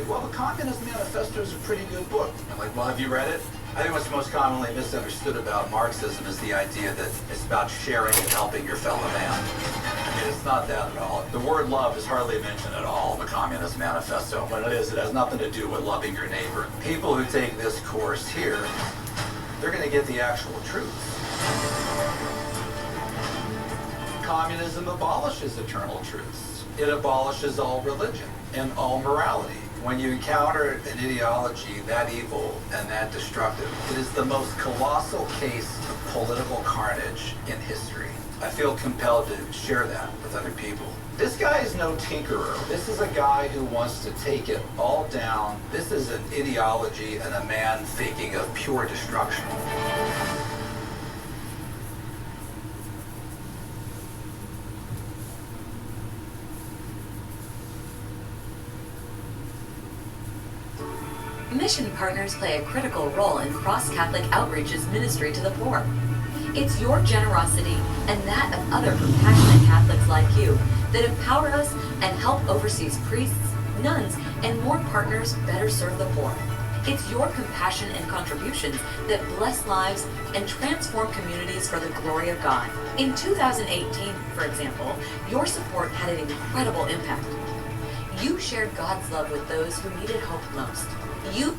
Well, the Communist Manifesto is a pretty good book. I'm like, well, have you read it? I think what's most commonly misunderstood about Marxism is the idea that it's about sharing and helping your fellow man. I mean, it's not that at all. The word love is hardly mentioned at all in the Communist Manifesto. What it is, it has nothing to do with loving your neighbor. People who take this course here, they're going to get the actual truth. Communism abolishes eternal truths. It abolishes all religion and all morality. When you encounter an ideology that evil and that destructive, it is the most colossal case of political carnage in history. I feel compelled to share that with other people. This guy is no tinkerer. This is a guy who wants to take it all down. This is an ideology and a man thinking of pure destruction. Mission partners play a critical role in Cross Catholic Outreach's ministry to the poor. It's your generosity and that of other compassionate Catholics like you that empower us and help overseas priests, nuns, and more partners better serve the poor. It's your compassion and contributions that bless lives and transform communities for the glory of God. In 2018, for example, your support had an incredible impact. You shared God's love with those who needed hope most. You